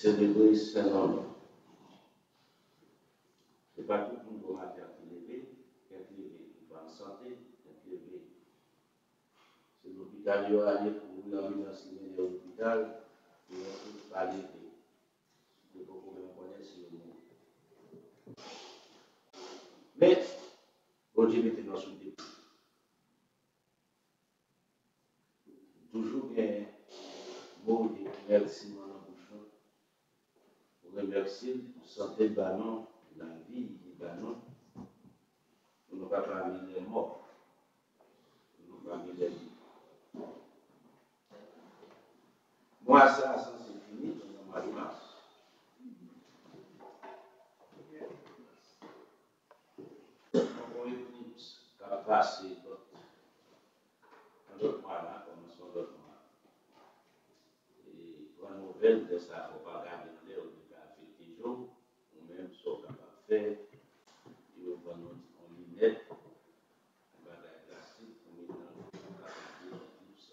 célébrer Saint-Homme. Ce n'est pas tout le monde qui est levé, qui est en santé, qui est levé. C'est l'hôpital, il y a allé pour l'ambulance qui vient de l'hôpital, il n'y a pas levé. Il faut qu'on connaisse le mot. Mais, bon Dieu, maintenant, sous des toujours un mot de remerciement dans le bouchon. Pour remercier pour santé de ballon, la vie du ballon, pour ne pas parler les morts, pour ne pas parler les vies. Moi, ça c'est fini, dans le mois de mars. On éclipse qui a passé dans l'autre mois là, commençons l'autre mois. Et pour la nouvelle de ça, il ne faut pas garder clair, on peut affecter jour, ou même ce qu'on va faire, il faut prendre en lunette, un bagage plastique, pour mettre dans le l'éclipse.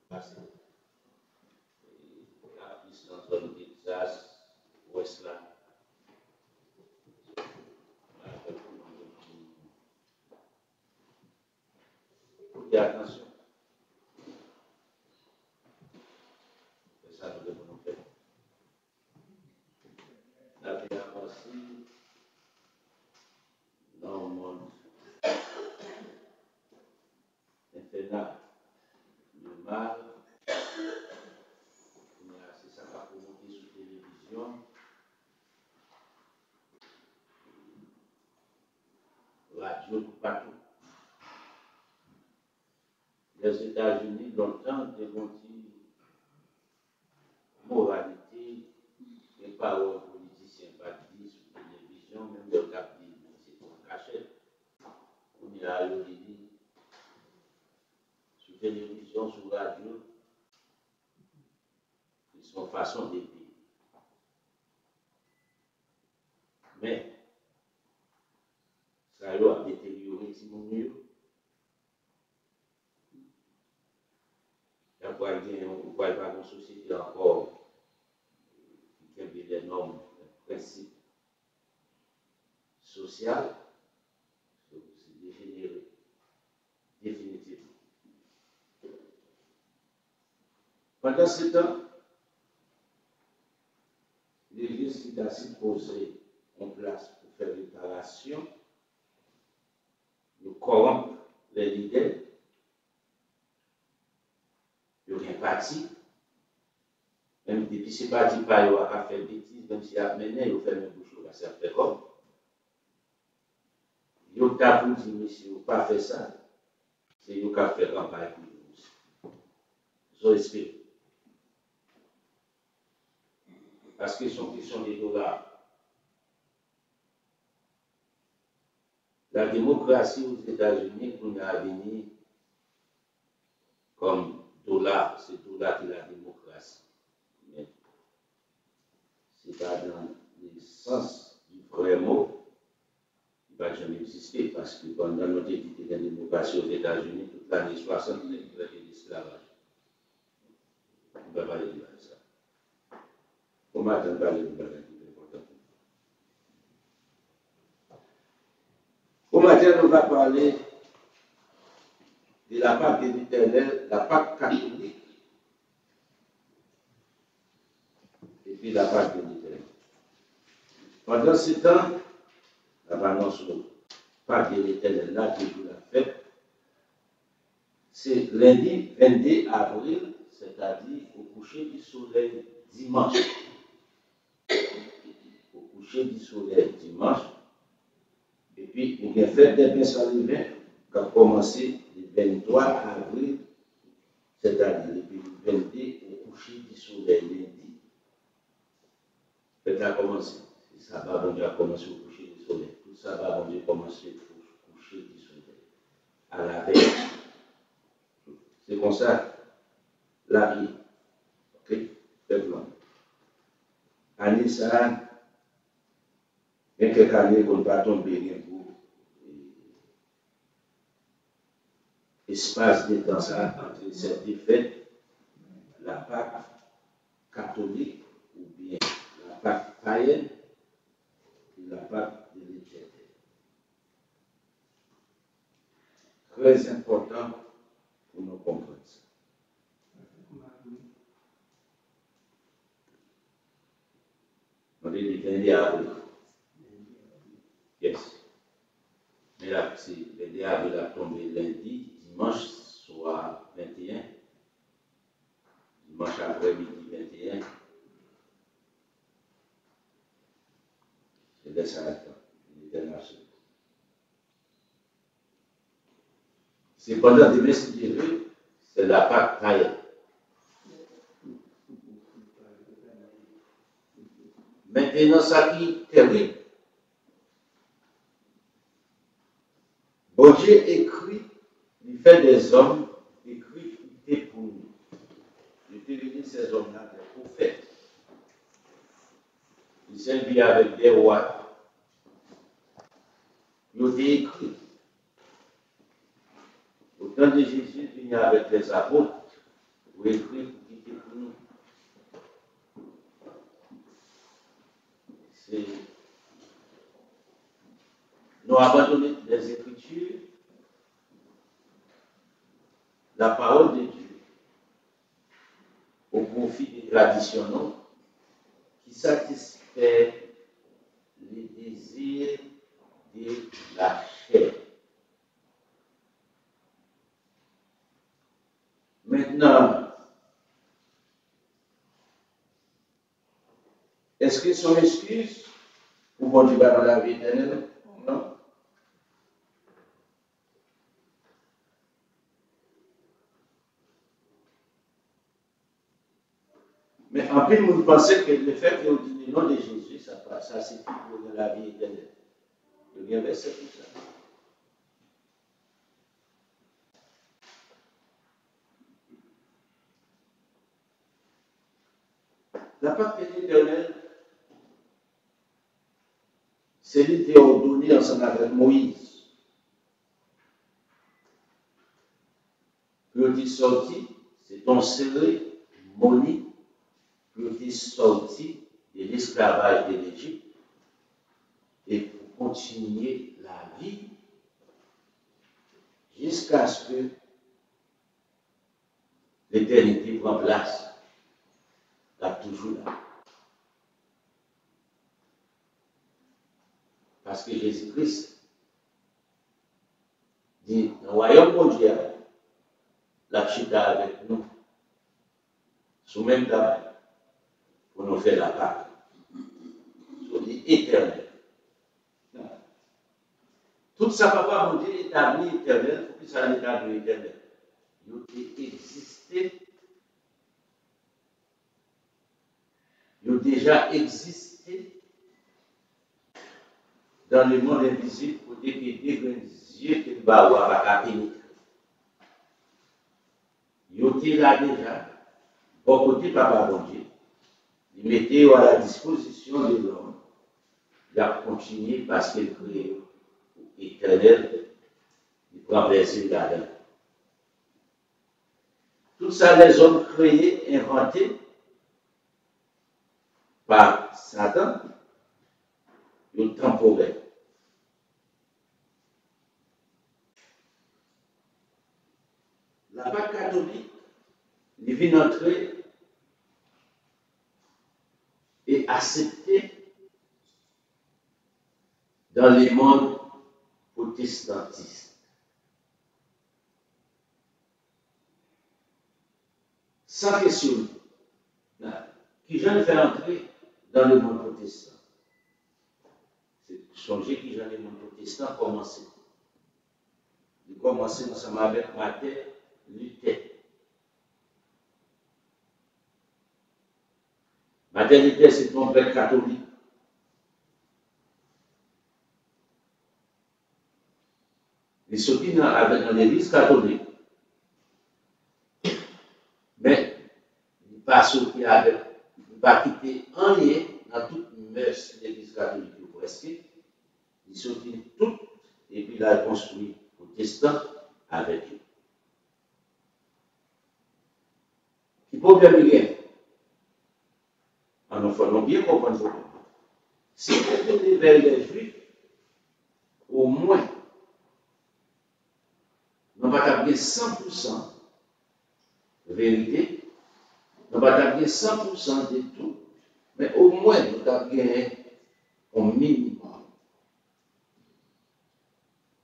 Passer. La piste dans le Texas, Westland. Et attention. C'est ça que nous devons faire. La vie avancée dans le monde infernal. Le mal, c'est ça qui va monter sur télévision. Radio tout partout. Les États-Unis, longtemps, ont dit moralité et paroles politiciens, pas dit sur télévision, même le cap dit, c'est pour cacher. On y a dit sur télévision, sur radio, ils sont façon d'aider. Mais, ça a détérioré si mon mieux. Il n'y a pas une société encore qui a des normes, des principes sociaux, c'est dégénéré, définitivement. Pendant ce temps, l'Église qui a supposé en place pour faire réparation, nous corrompre les leaders, il n'y a rien parti. Même depuis ce parti, il a fait des bêtises, même s'il a mené, il a fait une bouche, il a fait comme. Il a pour dire, monsieur, il n'a pas fait ça. C'est lui qui a fait campagne pour nous. Je espère. Parce que son question des dollars. La démocratie aux États-Unis, qu'on a venu comme dollar, c'est dollar qui est la démocratie. Mais ce n'est pas dans le sens du vrai mot, il ne va jamais exister parce que pendant notre édité de la démocratie aux États-Unis, toute l'année 60, il y a eu l'esclavage. On ne peut pas parler de ça. On ne m'attend pas de parler de l'important. Au matin, on va parler de la Pâque de l'Éternel, la Pâque catholique, et puis la Pâque de l'Éternel. Pendant ce temps, la balance sur la Pâque de l'Éternel, là, qui joue la fête, c'est lundi 22 avril, c'est-à-dire au coucher du soleil dimanche. Au coucher du soleil dimanche. Et puis, il y a fait des bains salivins qui a commencé le 23 avril, c'est-à-dire depuis le 22 au coucher du soleil lundi. Ça a commencé. Ça va, bon Dieu, a commencé au coucher du soleil. Tout ça va, bon Dieu, commencer au coucher du soleil. À la veille. C'est comme ça, la vie. Ok? Peuple. Année ça, il y a quelques années qu'on ne va pas tomber pour espace de temps ça entre cette défaite, la Pâque catholique païenne et la Pâque de l'Éternel. Très important pour nous comprendre ça. On dit le 22 avril. Yes. Mais là, c'est le 22 avril a tombé lundi, dimanche soir 21, dimanche après-midi 21. Je laisse à l'attente. C'est pendant des mecs qui c'est la Pâque païenne. Maintenant, ça qui est terrible. Bon Dieu écrit, il fait des hommes, écrit, il était pour nous. Il était venu ces hommes-là, des prophètes. Il s'est vu avec des rois. Il a écrit. Au temps de Jésus, il vient avec les apôtres, pour écrire, pour quitter pour nous. Nous abandonner les Écritures, la parole de Dieu, au profit des traditions qui satisfait les désirs de la chair. Maintenant, est-ce que son excuse pour bon Dieu dans la vie éternelle? Non. Mais en plus, vous pensez que le fait qu'on dit le nom de Jésus, ça c'est pour la vie éternelle. Le bien verset pour ça. La Pâque éternelle, c'est l'idée ordonnée ensemble avec Moïse. Puis il est sorti, c'est ton serré, Moni, puis il est sorti de l'esclavage de l'Égypte et pour continuer la vie jusqu'à ce que l'éternité prend place. Là, toujours là. Parce que Jésus-Christ dit, dans le royaume de Dieu, la chita avec nous, sous même travail, pour nous faire la Pâque. Sur l'éternel. Tout ça, papa, mon Dieu, établi éternel, pour que ça l'établi éternel. Il a existé, il a déjà existé dans le monde invisible, pour que des yeux qu'il va avoir à pénétrer. Il était là déjà, bon côté, papa, mon Dieu. Il mettait à la disposition de l'homme. Il a continué parce qu'il crée éternel, il prend plaisir là-dedans. Tout ça, les hommes créés, inventés par Satan, ils temporaire. La Pâque catholique, il vient entrer et accepter dans les mondes protestantistes. Sans question, qui j'en fait entrer dans le monde protestant. C'est changer qui j'en ai le monde protestant commencé. Il commençait ensemble avec Martin Luther. Martin Luther, c'est un prêtre catholique. Il sortit dans l'église catholique. Mais il n'a pas sorti avec, il n'a pas quitté un lien dans toute mœurs de l'église catholique ou presque. Il sortit tout et puis il a construit protestant avec eux. Le problème il est, nous faut bien comprendre le problème. Si vous tournez vers les Juifs, au moins, nous va pas 100% de vérité, nous va pas 100% de tout, mais au moins nous avons un minimum.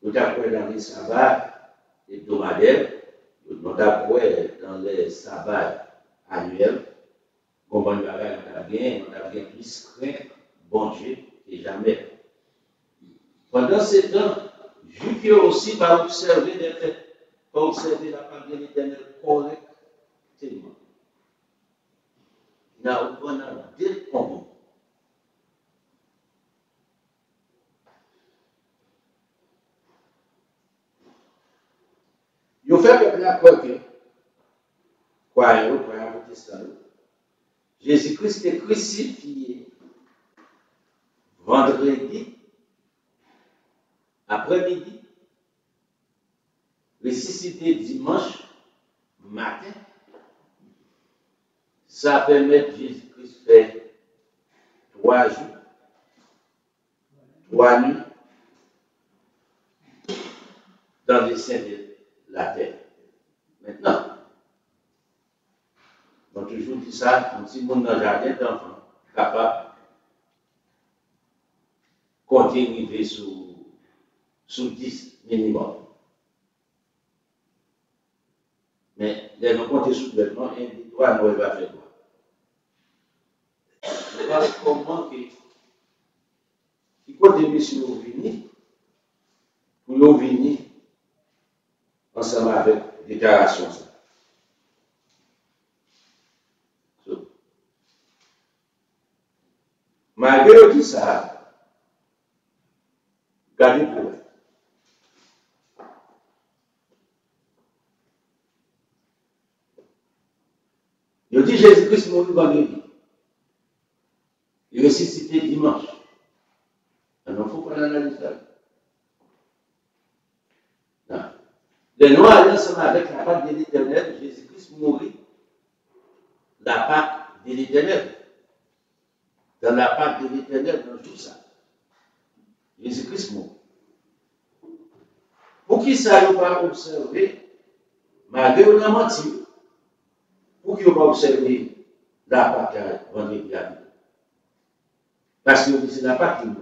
Nous avons dans les sabbats hebdomadaires, nous avons dans les sabbats annuels, nous avons bien plus craint bon Dieu que jamais. Pendant ce temps, Juifs aussi va observer des faits, va observer la parole de l'Éternel correctement. Il n'a aucun décompte. Il fait peuple là quoi que, croyant au Testament, Jésus-Christ est crucifié vendredi après-midi, ressuscité dimanche matin. Ça permet que Jésus-Christ faire 3 jours, 3 nuits dans les seins de la terre. Maintenant, on toujours dit ça, un petit monde dans le jardin d'enfants, capable de continuer sous 10 minimum. Mais les gens comptent sous vêtements, et dit, toi, nous, va faire quoi? Voilà comment il continue sur nous venir, pour nous venir ensemble avec déclaration. Malgré tout ça, gardez pour vous. Il dit Jésus-Christ mourit vendredi. Il est ressuscité dimanche. Alors, il faut qu'on analyse ça. Non. Les Noirs allaient ensemble avec la Pâque de l'Éternel. Jésus-Christ mourit. La Pâque de l'Éternel. Dans la Pâque de l'Éternel, dans tout ça. Jésus-Christ mourit. Pour qui ça n'a pas observé, malgré qu'on a menti, pour qui on pas observé la Pâque vendredi à midi. Parce que c'est la Pâque qui mourit.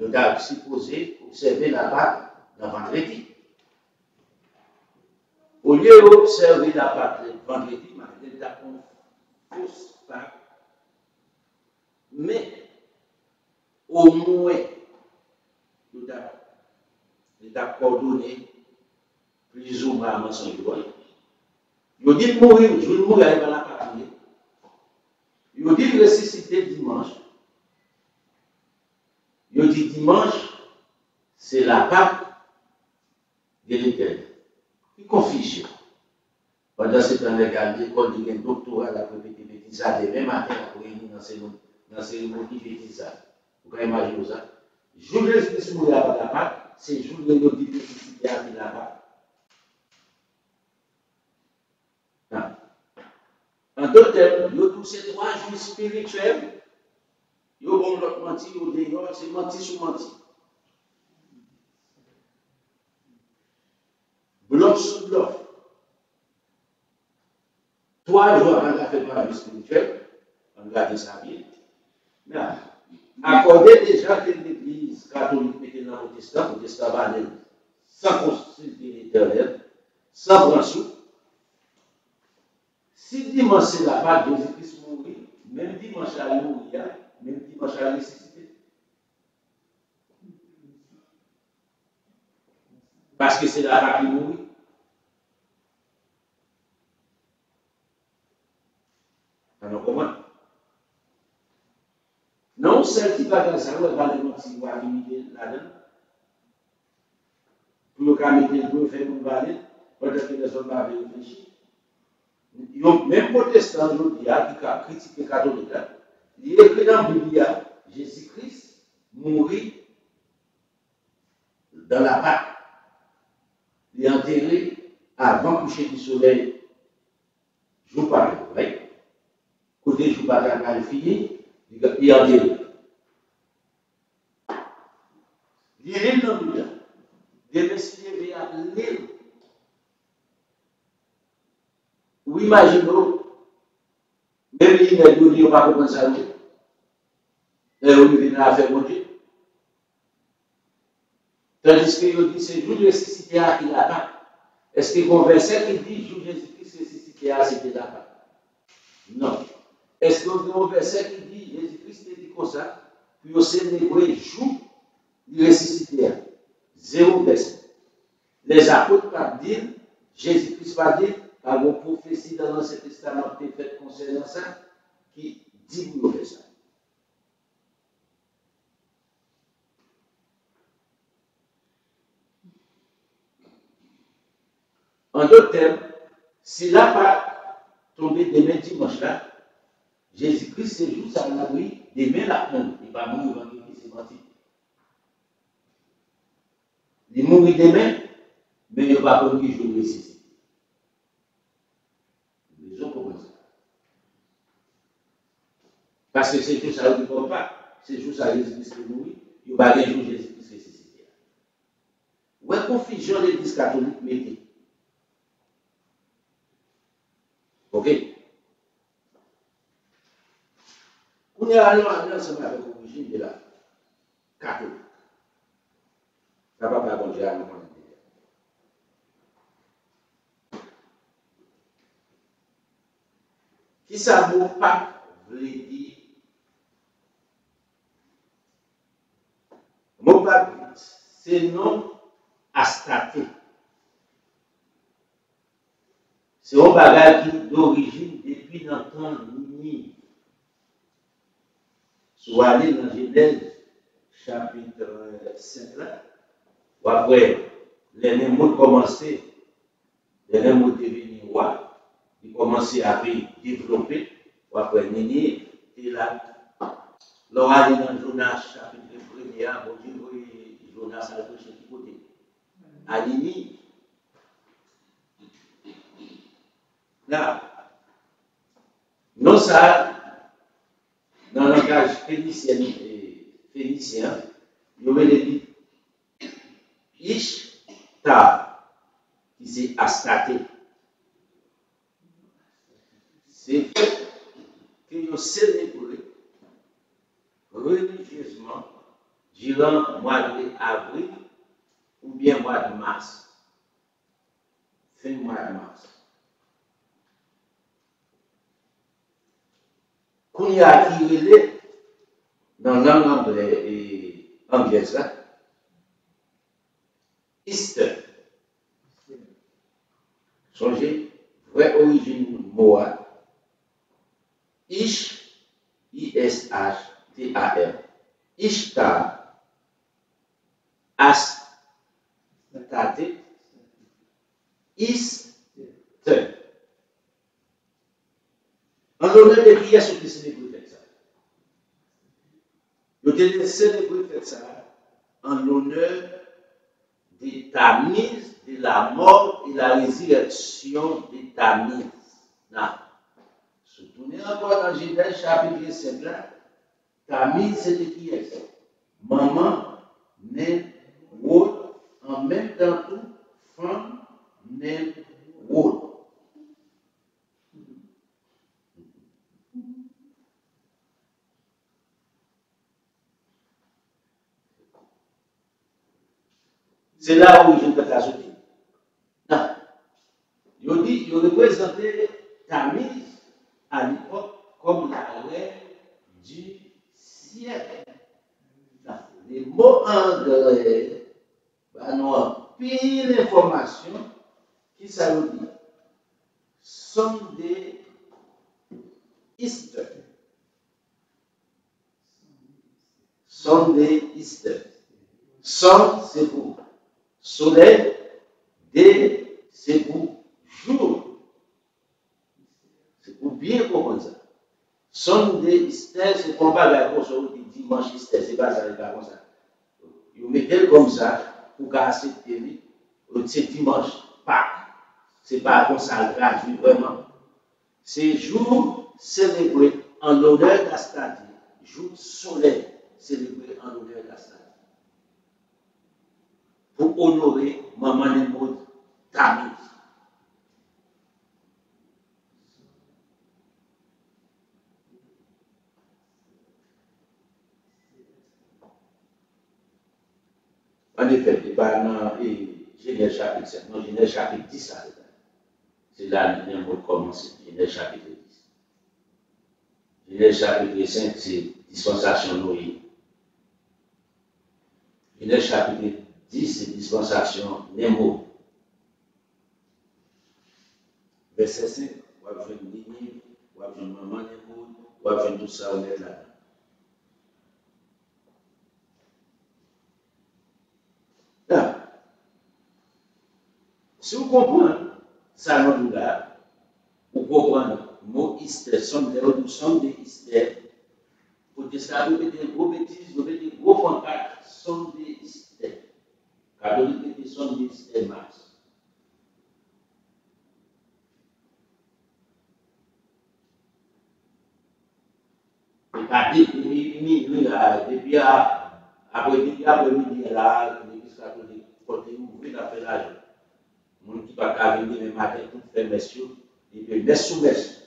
On a supposé observer la Pâque le vendredi. Au lieu d'observer la Pâque le vendredi, malgré la fausse Pâque, mais au moins, il a coordonné plus ou moins à son niveau. Il dit mourir, je vais mourir dans la Pâque. Il dit ressusciter dimanche. Il dit dimanche, c'est la Pâque de l'Éternel. Il confusion. Pendant ce temps, regardez, l'école de doctorat, la répété bêtise, demain matin, pour réunir dans la cérémonie bêtise. Vous pouvez imaginer ça? Jour de Jésus-Christ mourir avant la Pâque, c'est jour de l'autre ressuscité avec la Pâque. En d'autres termes, il y a tous ces 3 jours spirituels. Il y a bon l'autre menti, il y a dehors, c'est menti sur menti. Bloc sur bloc. 3 jours avant la fête de la vie spirituelle, on garde sa vie. Mais accordez déjà que l'Église catholique était dans le protestant va aller sans consulter l'Éternel, sans prendre sous. Si dimanche c'est la Pâque, Jésus-Christ mourit, même dimanche à mourir, même dimanche à ressusciter. Parce que c'est la Pâque qui mourit. Alors comment? Non, celle qui va dans ça, elle va aller mentir, va limiter là-dedans. Pour le cas, mettre le faire une valide, peut-être que les autres vont réfléchir. Même protestant, qui a critiqué catholique, il est écrit dans la Bible, Jésus-Christ mourit dans la Pâque. Il est enterré avant le coucher du soleil, jour par jour. Côté jour par jour, il est fini, il est enterré. L'île dans le temps. Des messieurs veillent à l'île. Ou imaginez, même l'île ne pas comprendre ça. Et on vient à faire mon Dieu. Tandis que il dit c'est jour de ressuscité à qui n'a pas. Est-ce qu'il y a un verset qui dit jour de Jésus-Christ ressuscité à c'était là pas? Non. Est-ce qu'il y a un verset qui dit Jésus-Christ dit comme ça, puis on célébrer jour de ressuscité à? Zéro verset. Les apôtres pas dire, Jésus-Christ pas dire, par une prophétie dans l'Ancien Testament qui est faite concernant ça, qui dit vous faire ça. En d'autres termes, s'il n'a pas tombé demain dimanche là, Jésus-Christ c'est juste à l'abri, demain la prendre. Il va mourir vendredi, c'est menti. Il mourit demain, mais il ne va pas prendre qu'il joue ressuscité. Les gens comprennent ça. Parce que c'est juste ça qui ne comprend pas. C'est juste à Jésus-Christ qui mourit, il va pas jour Jésus-Christ ressuscité. Où est confusion l'Église catholique mettez? Ok? On est allé ensemble avec l'origine de la catholique. Ça va pas bon Dieu à nous. Qui ça mon pape veut dire? Mon pape, c'est non astaté. C'est un bagage qui d'origine depuis longtemps ni. Soit aller dans Genèse, chapitre 5 là, ou après, les mêmes mots commencé, les mêmes mots devenus roi, ils commençaient à développer, ou après, Nini, et là, l'on aller dans Jonas, chapitre 1er, bon Dieu, Jonas a touché qui côté. À Nini, là, non ça, dans le langage phénicien, il y aurait dit Ishtar, qui c'est Astaté. C'est fait que vous célébrez religieusement durant le mois d'avril ou bien le mois de mars. Fin mois de mars. Quand il y a qui relève dans la langue anglaise, Easter. Songez, vraie origine Moa, Ish, I-S-H-T-A-R, Ishtar, Astate, Easter. En l'honneur de qui est-ce que célébrer ça? Vous devez célébrer ça en l'honneur de Tammuz, de la mort et la résurrection de Tammuz. Là, si vous tournez encore dans Genèse chapitre 5 là, Tammuz c'était qui est? Maman, naine, Wod, en même temps tout, femme, naine, Wod. C'est là où je peux t'ajouter. Non. Il représentait Tammuz à l'époque comme la reine du ciel. Les mots anglais, nous avons pile d'informations qui ça veut dire. Sunday Easter. Sunday Easter. Sun, c'est pour soleil, day, c'est pour jour. C'est pour bien comprendre ça. Sunday Easter, c'est pour pas la chose dimanche Easter, c'est pas ça, c'est pas comme ça. Vous mettez comme ça pour accepter, c'est dimanche, Pâques. C'est pas comme ça gratuit, vraiment. C'est jour célébré en l'honneur d'Astati, jour soleil célébré en l'honneur d'Astati. pour honorer maman Nimrod Tammuz. En effet, il pas dans Genèse chapitre 7, non, Genèse chapitre 10, ça. C'est là que Nimrod commence, Genèse chapitre 10. Genèse chapitre 5, c'est dispensation Noé. Genèse chapitre 10, c'est dispensation Nimrod. Verset 5, on va faire une ligne, on va faire une maman Nimrod, on va faire tout ça, on est là. Si vous comprenez, ça nous là, vous comprenez, mot Esther, son des Esther, pour dire ça, vous mettez des gros bêtises, vous mettez des gros contacts, son des Esther. Catholique était son des Esther Max. Et pas depuis après-midi, là, l'église catholique, côté ouvrir la pénage. Les gens qui ne peuvent pas venir le matin, tout fait messieurs, et puis messe sous messe.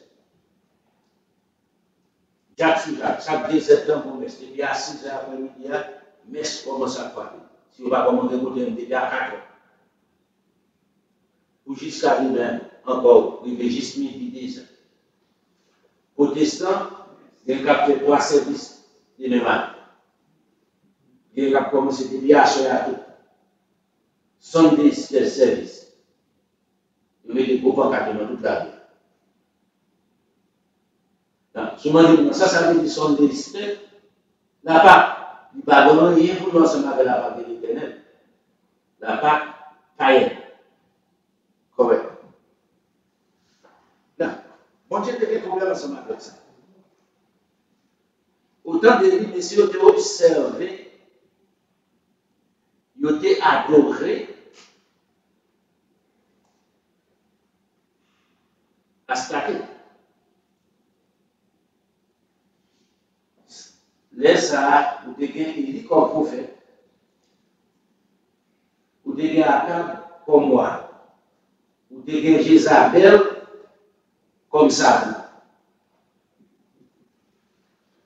Chaque 2 septembre pour messe. Et puis à 6 heures après-midi, messe commence à frapper. Si on va commencer à côté, on est à 4 heures. Ou jusqu'à arriver encore, arriver juste midi 10 heures. Protestant, il y a fait 3 services de même année. Il y a commencé depuis à tout. Sunday service. Il y a des gros pancartes dans toute la vie. Souvent, ça veut dire son délisté. La Pâque, il va donner rien pour nous ensemble avec la Pâque de l'Éternel. La Pâque païenne. Correct. Bon Dieu, il y a des problèmes ensemble avec ça. Autant de lui, messieurs, ont observé, ils ont adoré Astarte. Laisse ça, vous devez Élie comme prophète. Vous devez Akab comme moi. Vous devez Jézabel comme ça.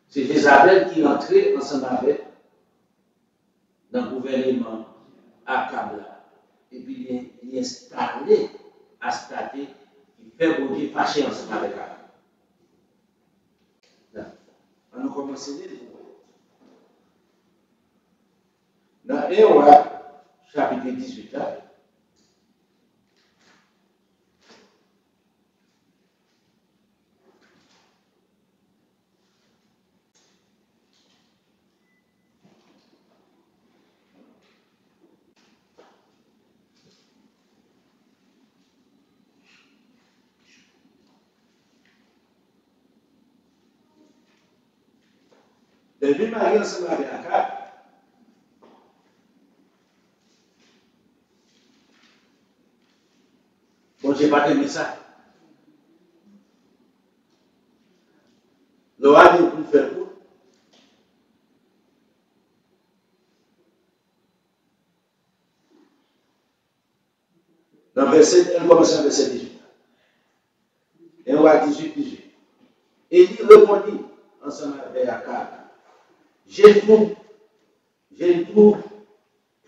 C'est Jézabel qui est entrée ensemble avec dans le gouvernement Akab là. Et puis il est installé Astarte qui fait bon Dieu fâcher ensemble avec Akab. On a commencé dans Ewa, chapitre 18 là. Le vieux mari ensemble avec Akab. Bon, je n'ai pas aimé ça. Le roi dit pour faire quoi? Dans verset, elle commence à verset 18. Et on va 18. Élie répondit ensemble avec Akab. J'ai tout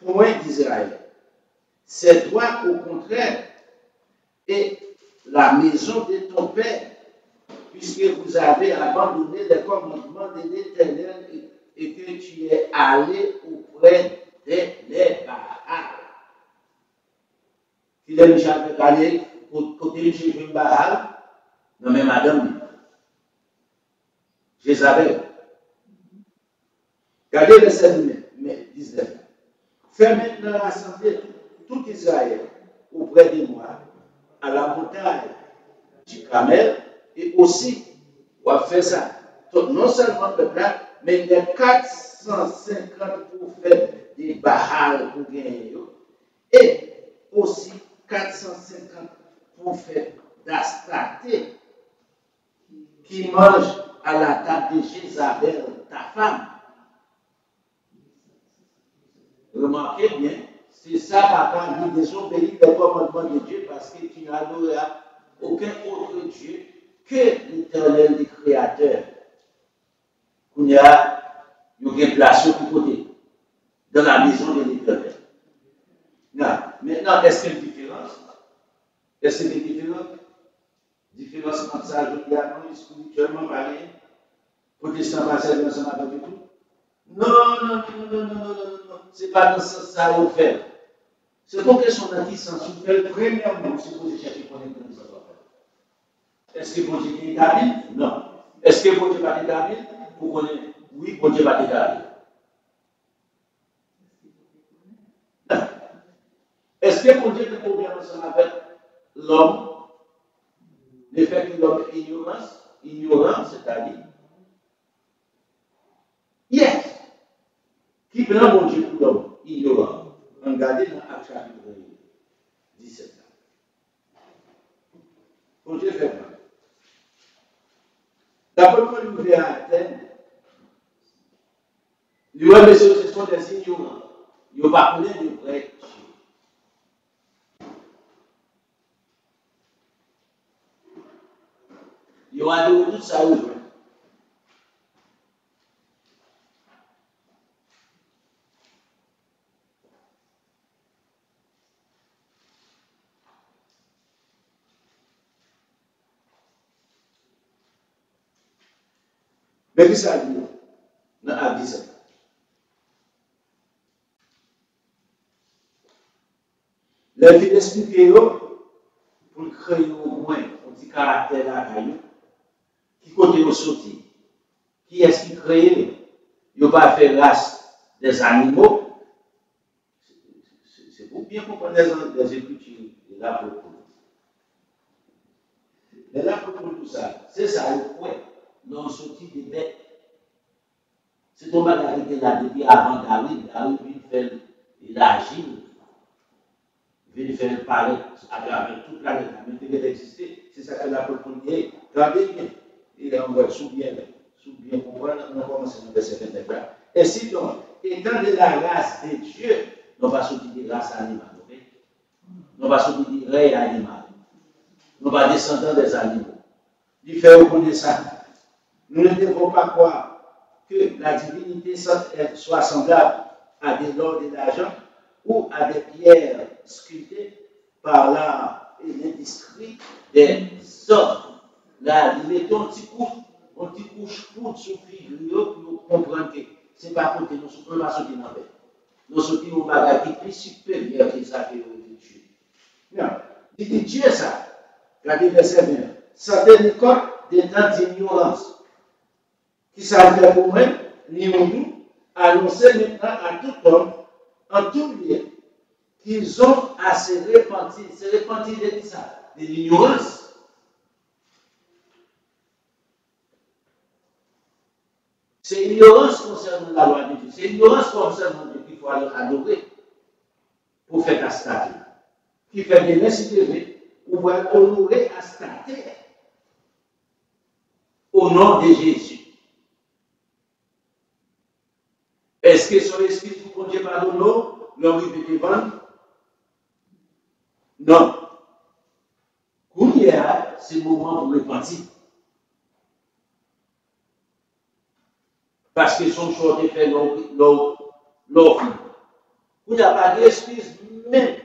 point d'Israël. C'est toi au contraire et la maison de ton père, puisque vous avez abandonné les commandements de l'Éternel et que tu es allé auprès des Baals. Il est jamais allé côté chez une Baal, non mais madame, Jézabel. Regardez verset 19. Fais maintenant rassembler tout Israël auprès de moi à la montagne du Carmel et aussi, on va faire ça. Donc, non seulement le peuple, mais les 450 prophètes des Baal pour gagner et aussi 450 prophètes d'Astarte qui mangent à la table de Jézabel, ta femme. Remarquez bien, C'est ça, papa, qui désobéit les commandements de Dieu parce que tu n'adoreras aucun autre Dieu que l'Éternel, le Créateur. Il y a une place sur côté, dans la maison de l'Éternel. Maintenant, est-ce qu'il y a une différence? Est-ce qu'il y a une différence? Différence entre ça, je dis, ah non, spirituellement parlé, protestant pas servir ensemble avec tout. Non, non, non, non, non, non, non, non. C'est pas dans ce sens ça qu'on fait. C'est pour que son anti-sens fait, premièrement, c'est pour chercher qu'on est dans les affaires. Est-ce que bon Dieu est établi? Non. Est-ce que bon Dieu va t'établir? Pour qu'on ait, oui, bon Dieu va t'établir. Non. Est-ce que bon Dieu a un problème ensemble avec l'homme? Le fait que l'homme est ignorant, c'est-à-dire, yes, qui prend bon Dieu pour l'homme ignorant? Regardez dans Acte chapitre 17. Bon Dieu fait quoi? D'abord, quand il ouvert à Athènes, les messieurs, ce sont des ignorants. Ils n'ont pas connu de vrai Dieu. Ils ont adoré tout ça aujourd'hui. Mais qu'est-ce que ça dit dans Acte 17? Les filles expliquent pour créer au moins un petit caractère là, qui côté au sorti, qui est-ce qui crée, il n'a pas fait race des animaux, c'est pour bien comprendre les écritures de l'apôtre. Mais l'apôtre tout ça, c'est ça le point, non sorti des bêtes. C'est ton bagage qui était là depuis avant David vient faire élargir, vient faire paraître à travers toute la planète, mais il exister. C'est ça que l'apôtre dit. Regardez bien, et on va sous bien comprendre, on commence à verset 29 là. Et si donc, étant de la race de Dieu, on va sortir de race animale, on va sortir de race animale, on va descendre des animaux. Il fait reconnaître ça. Nous ne devons pas croire que la divinité soit semblable à de l'or et de l'argent ou à des pierres sculptées par l'art et l'indiscret des hommes. Là, nous mettons un petit couche pour sur figure pour comprendre que ce n'est pas côté nous, on va sortir dans la paix. Nous sortons au bagage qui est plus supérieur que ça que nous Dieu. Non, il dit Dieu ça. Regardez verset 20. Certaines écoles des temps d'ignorance qui savent pour moi, ni nous, annoncer maintenant à tout homme, en tout lieu, qu'ils ont à se repentir. Se repentir de ça, de l'ignorance. C'est l'ignorance concernant la loi de Dieu. C'est l'ignorance concernant Dieu qu'il faut aller adorer pour faire la statue. Qui fait des nécessités pour honorer la statue au nom de Jésus. Est-ce que son esprit pour Dieu pardonne l'homme répété devant? Non. Quand il y a, c'est le moment pour repentir. Parce que son choix de faire l'offre. Quand il n'y a pas d'excuse, même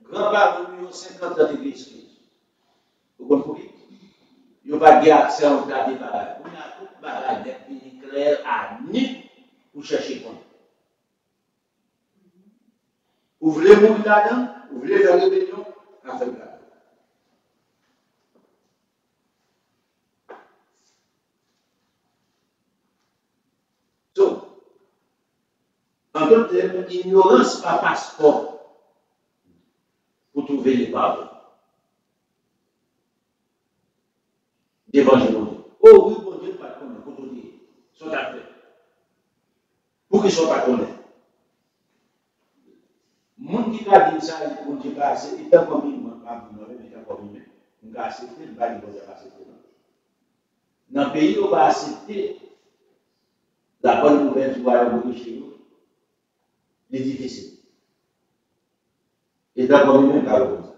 grand-père de 50 ans de excuse. Vous comprenez? Il n'y a pas d'accès à un tas de bagages. On a tout bagage d'être clair à nu pour chercher compte. Vous voulez mourir là-dedans? Vous voulez faire rébellion? À faire là. Donc, en d'autres termes, ignorance pas passeport pour trouver les pardons. D'évangile. Oh oui, bon Dieu, pas de connaître, pour tout dire. Sont à faire. Pour qu'ils ne soient pas connaître. Mon qui a dit ça, mon Dieu, c'est étant comme il m'a pas dit, mais étant comme il m'a. On va accepter, on va dire, on va accepter. Dans le pays, on va accepter la bonne nouvelle du royaume de chez nous. C'est difficile. Et d'abord, même pas comme ça.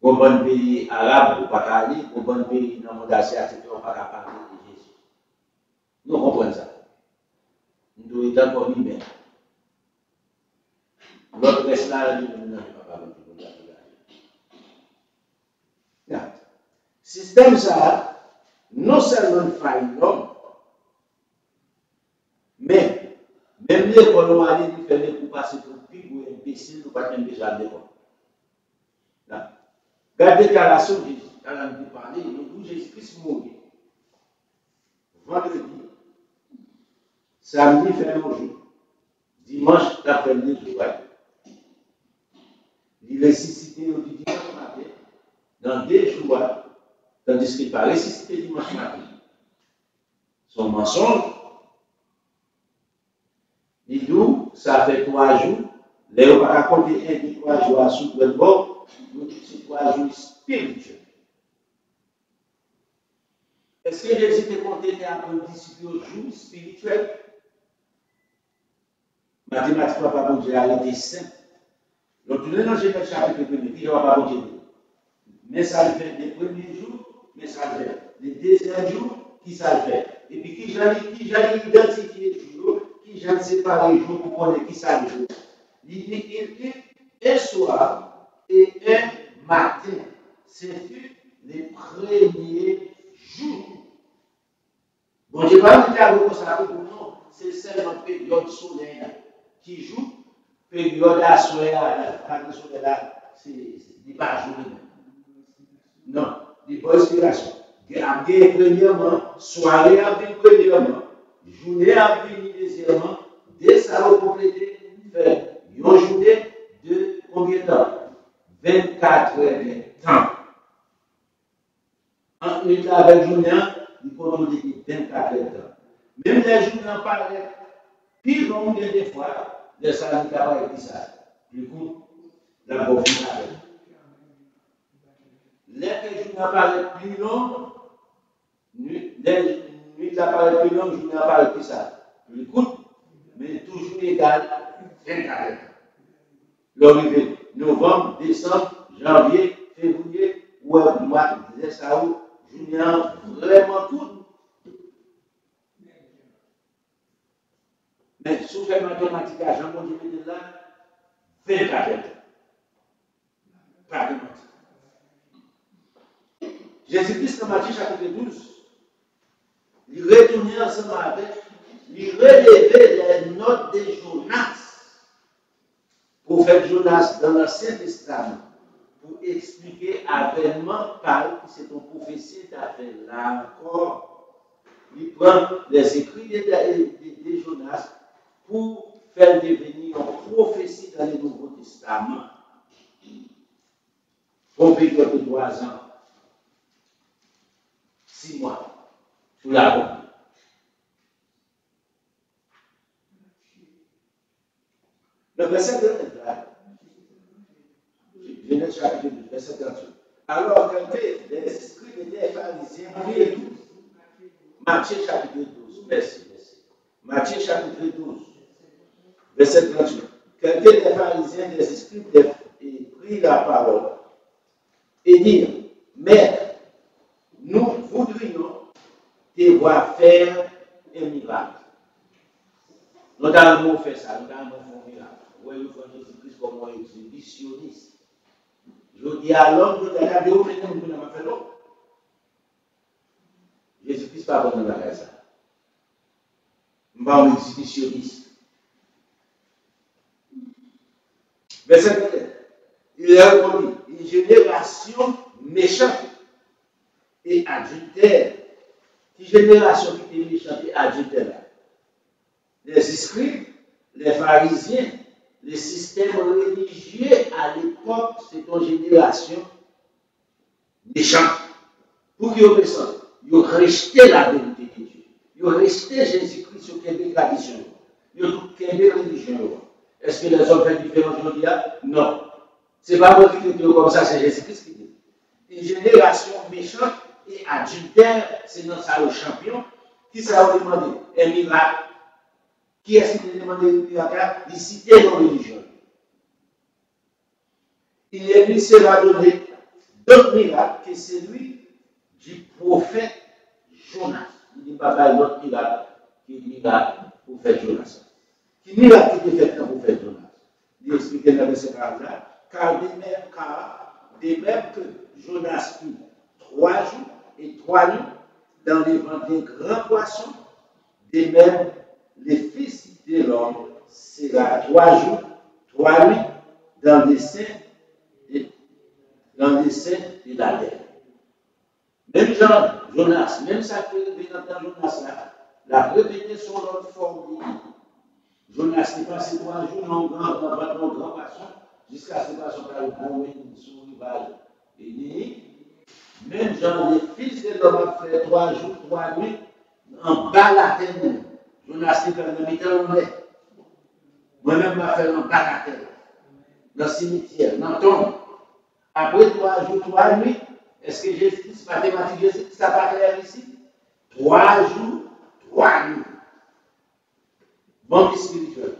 Pour bon pays arabe, ou pas aller, pour bon pays dans le monde asiatique, on ne peut pas parler de Jésus. Nous comprenons ça. Nous devons être encore lui-même. L'autre reste là, nous n'avons pas parlé de Jésus. Système ça, non seulement faille l'homme, mais même l'école, on va aller faire des coups passer pour plus ou imbécile, ou pas même déjà l'école. Regardez la déclaration de Jésus, quand on a parlé, nous Jésus-Christ mourit. Vendredi, samedi, fait un jour. Dimanche, l'après-midi, jour. Il est ressuscité au dimanche matin, dans 2 jours, tandis qu'il n'est pas ressuscité dimanche matin. Son mensonge, il dit, ça fait 3 jours, les on va compter 1 ou 3 jours à sous le bord, nous c'est 3 jours spirituels. Est-ce que Jésus était compté après un disciple au jour spirituel? Mathématiquement, pas bon Dieu a été saint. Donc, nous dans Genèse chapitre 1, qui va pas bon Dieu. Mais ça le fait les premiers jours, mais ça le fait les deuxièmes jours, qui ça le fait. Et puis, qui j'allais identifier les jours, qui j'allais séparer les jours pour connaître qui ça le jour. Il dit un soir et un matin. C'est les premiers jours. Bon, je ne vais pas vous dire que ça pour nous, c'est seulement période soleil qui joue, période à soleil, pas de soleil là, c'est pas journée. Non, il faut inspiration. Premièrement, soirée à venir premièrement, journée à venir deuxièmement, dès ça va compléter, faire une journée de combien de temps? 24 heures de temps. En une avec journée, il faut donner 24 heures de temps. Même les journées paraissent plus longues des fois, les salariés travaillent plus ça. Du coup, la profite avec. Les journées apparaissent plus longues, les nuits apparaissent plus longues, les journées apparaissent plus ça. Du coup, mais toujours égal, 24 heures. L'arrivée, novembre, décembre, janvier, février, ou mois, disait ça où, Julien, vraiment tout. Mais si vous faites mathématiques à Jean Bondier de là, 24 heures. Pas de mathématiques. Jésus-Christ, dans Matthieu chapitre 12, il retournait ensemble avec, il relevait les notes de Jonas, prophète Jonas dans l'Ancien Testament, pour expliquer avènement par qui c'est une prophétie d'affaire. Là encore, il prend les écrits de Jonas pour faire devenir une prophétie dans le Nouveau Testament. Pour une période de 3 ans, 6 mois, sous la bombe. Le verset 30, Genèse chapitre 12, verset 38. Alors, quand les esprits des pharisiens priaient tous, Matthieu chapitre 12, merci. Matthieu chapitre 12, verset 38. Quand les pharisiens des esprits prirent la parole et dirent, Maître, nous voudrions te voir faire un miracle. Nous avons fait ça, nous avons fait un miracle. Vous voyez, Jésus-Christ comme un exhibitionniste. Je dis à l'homme, je dis à l'homme, je dis à l'homme. Jésus-Christ pas bon dans la ça. Je ne suis pas un exhibitionniste. Verset 1. Il a répondu, une génération méchante et adultère. Une génération qui est méchante et adultère. Les esprits, les pharisiens, les systèmes religieux à l'époque, c'est une génération méchante. Pour qu'ils obéissent, ils ont rejeté la vérité de Dieu. Ils ont rejeté Jésus-Christ sur quelle tradition. Ils ont tout quelle religion. Est-ce que les hommes font différence aujourd'hui? Non. Ce n'est pas moi qui dis comme ça, c'est Jésus-Christ qui dit. Une génération méchante et adultère, c'est notre salaud champion. Qui ça a demandé? Un miracle. Qui est-ce qui a demandé un miracle? Il citait nos religions. il lui sera donné d'autres miracles que celui du prophète Jonas. Il dit, papa, il y a d'autres miracles qui est miracle du prophète Jonas. Qui miracle qui était fait dans le prophète Jonas? Il explique dans ce cas-là, car de même que Jonas fut 3 jours et 3 nuits dans les ventres d'un grand poisson, de même les fils de l'homme sera 3 jours, 3 nuits dans les seins de la terre. Même Jean, Jonas, même ça peut dans Jonas là, la répété son autre forme. Jonas est passé 3 jours dans un grand poisson, jusqu'à ce que le poisson ait tombé sur le rivage. Et même Jean, les fils de l'homme a fait 3 jours, 3 nuits en bas la terre. Jonas est fait dans le temps. Moi-même, je fait en bas la terre, dans le cimetière, dans le tombe. Après 3 jours, 3 nuits, est-ce que justice, mathématique, justice, ça pas clair ici? 3 jours, 3 nuits. Bon spirituel.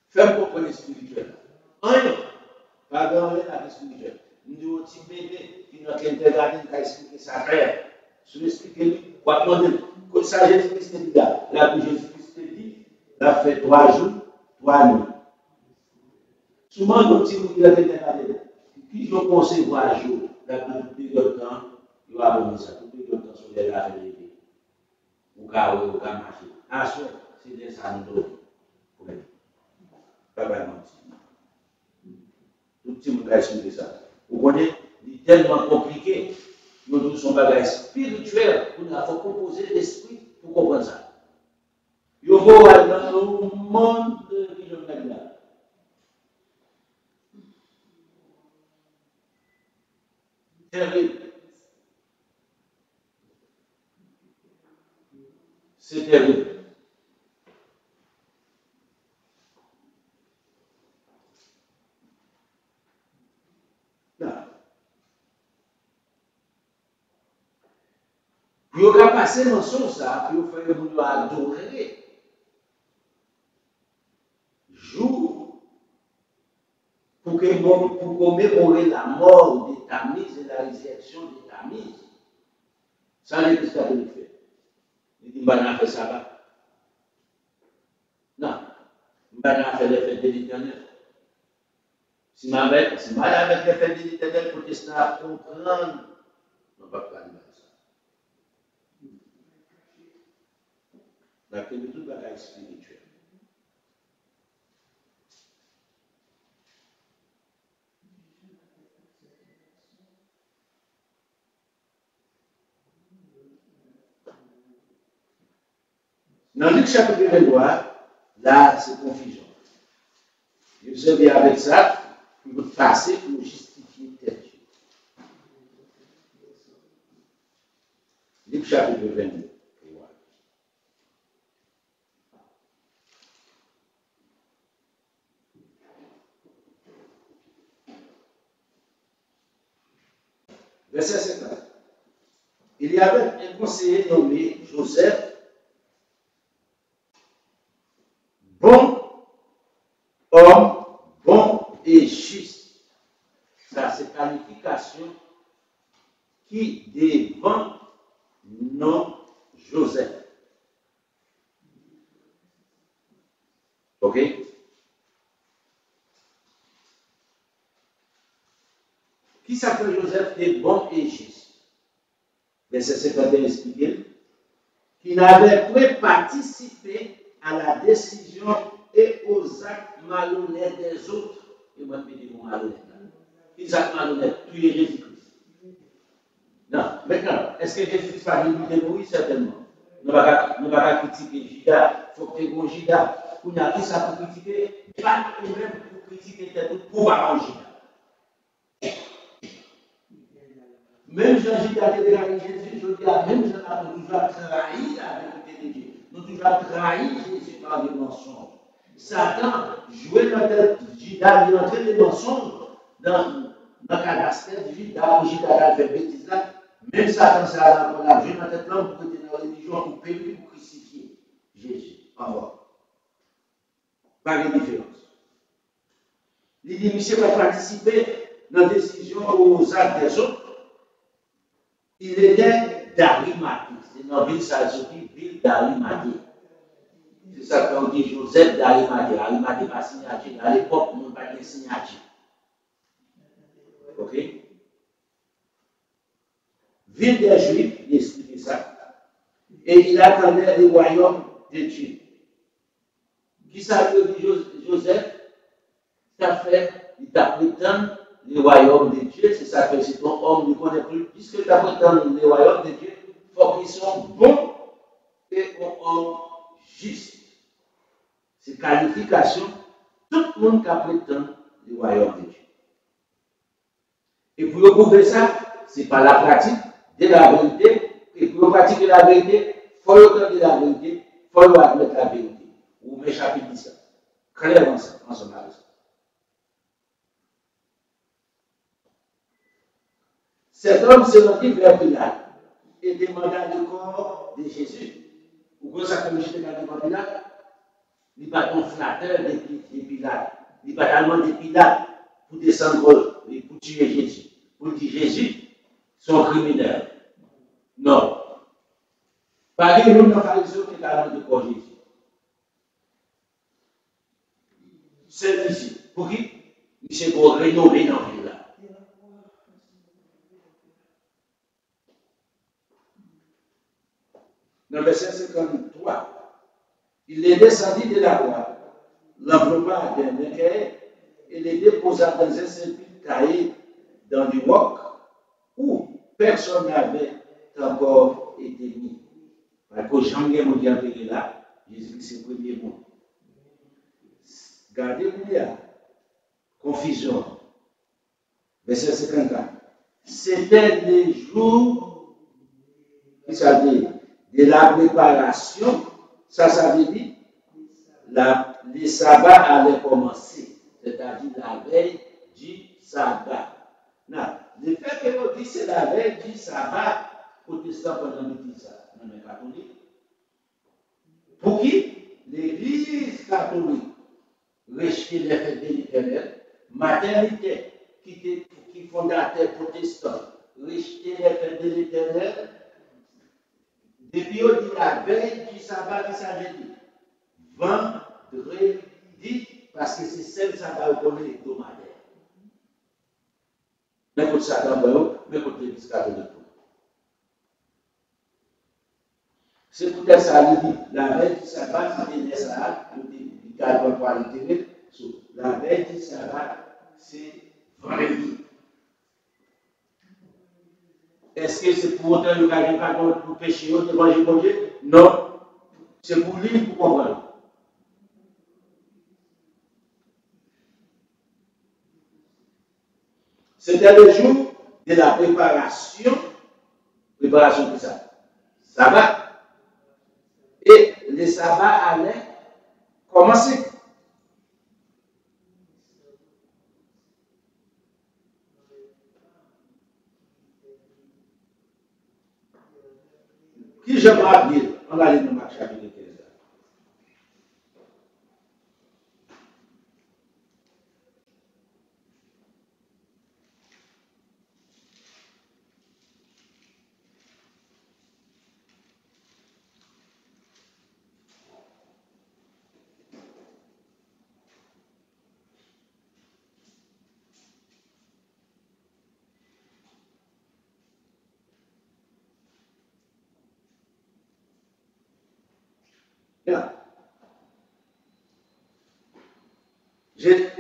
Fais-moi comprendre spirituel. Pardon, la spirituel. Nous devons aussi bébé qui nous a interrogé, qui a expliqué sa frère. Je vais expliquer, quoi demander, que ça Jésus-Christ dit là. Là, que Jésus-Christ dit, il a fait 3 jours, 3 nuits. Souvent, nous disons qu'il a été interrogé. Qui je concevoir un jour, la plupart de temps, il va abonner ça. Tout le temps, sur les laves et les ou cas ou cas marcher. Ah, c'est des sandos. Pas vraiment. Tout le monde a expliqué ça. Vous connaissez, il est tellement compliqué. Nous tous sommes bagages spirituels. Il faut composer l'esprit pour comprendre ça. Il faut aller dans le monde qui je mets là. Terrible. C'est terrible. Puis on a passé dans son ça, puis on fait nous adorer. Jour pour commémorer la mort de Tamise et la résurrection de Tamise. Ça, l'église catholique fait. Il dit, on fait ça là. Non, on fait les fêtes de l'éternel. Si je avec les fêtes de l'éternel, pour que ça comprenne, on ne va pas dire ça. La clé tout bagage spirituel. Dans Luc chapitre 23, là, c'est confusion. Vous avez avec ça, vous passez pour justifier tel Dieu. Luc chapitre 23. Verset 50. Il y avait un conseiller nommé Joseph, bon homme, bon et juste. Ça, c'est qualification qui devant nom Joseph. Ok? Qui s'appelle Joseph est bon et juste. Verset 51 expliqué. Qui n'avait pas participé à la décision et aux actes malhonnêtes des autres. Et moi, je dis malhonnête. Les actes malhonnêtes, tuer Jésus-Christ. Non, maintenant, est-ce que Jésus-Christ va venir de mourir? Certainement. Nous ne pouvons pas critiquer Judas. Il faut que tu aies Judas. Pour nous qui ça pour critiquer, pas nous-mêmes pour critiquer pour avoir Judas. Même Jean-Judas qui a déclaré Jésus, je dis à même Jean-Judas, nous toujours trahi la vérité de Dieu. Nous toujours trahi Jésus par des mensonges. Satan jouait dans la tête de Judas, il entrait des mensonges dans le cadastre de Judas, pour Judas a fait bêtise là. Même Satan, ça a joué dans la tête là pour que tu Pas de différence. Il dit, monsieur va participer dans la décision aux actes des autres. Il était d'Arimathée. C'est dans la ville, ça a ville d'Arimathée. C'est ça qu'on dit Joseph d'Arimathée. Arimathée pas signature. À l'époque, on n'a pas de signature. Ok? Ville des Juifs, il expliquait ça. Et il attendait le royaume de Dieu. Qui ça veut dire Joseph? Ça fait, il t'a prétendu le royaume de Dieu, c'est ça que c'est ton homme ne connaît plus. Puisque tu as prétendu le royaume de Dieu, il faut qu'ils soient bons et un homme juste. C'est qualification, tout le monde qui a prétendu le royaume de Dieu. Et pour prouver ça, c'est par la pratique de la vérité. Et pour pratiquer la vérité, il faut entendre la vérité, il faut admettre la vérité. Ou mes chapitres disent ça. Clairement, ça, en ce moment. Cet homme se rendit vers Pilate et demanda le corps de Jésus. Pourquoi ça comme j'étais dans Pilate? Il n'est pas ton flatteur de Pilate. Il n'est pas tellement de Pilate pour descendre et pour tuer Jésus. Pour dire Jésus, son criminel. Non. Par exemple, nous, dans la pharisien qui est à de corps Jésus. C'est ici. Pour qui? Il s'est pour rénover dans la ville là. Dans le verset 53, il est descendu de la croix, l'enveloppa d'un équerre et les déposa dans un simple cahier dans du roc où personne n'avait encore été mis. Parce que Jean-Guy m'a dit là, Jésus-Christ c'est le premier mot. Gardez-vous là, confusion. Verset 54. C'était les jours, qui ça dit, de la préparation, ça veut dire, les sabbats allaient commencer, c'est-à-dire la veille du sabbat. Non, le fait que l'on dit c'est la veille du sabbat, protestant pendant le dit ça, non mais catholique. Pour qui? L'Église catholique rejetait les fêtes de l'Éternel, maternité qui fondateur protestant rejetait les fêtes de l'Éternel. Depuis on dit la veille du sabbat, qui ça veut dire? Vendredi, parce que c'est celle sabbat qu'on est hebdomadaire. Mais pour ça, mais pour l'église catholique. C'est peut-être ça, il dit, la veille du sabbat, c'est des ça, il garde pas l'intérêt. La veille du sabbat, c'est vendredi. Est-ce que c'est pour autant le gardien pardon pour pécher devant Dieu? Non. C'est pour lui pour comprendre. C'était le jour de la préparation de ça. Sabbat. Et le sabbat allait commencer. Qui j'aimerais dire, on va aller dans Marc chapitre 15.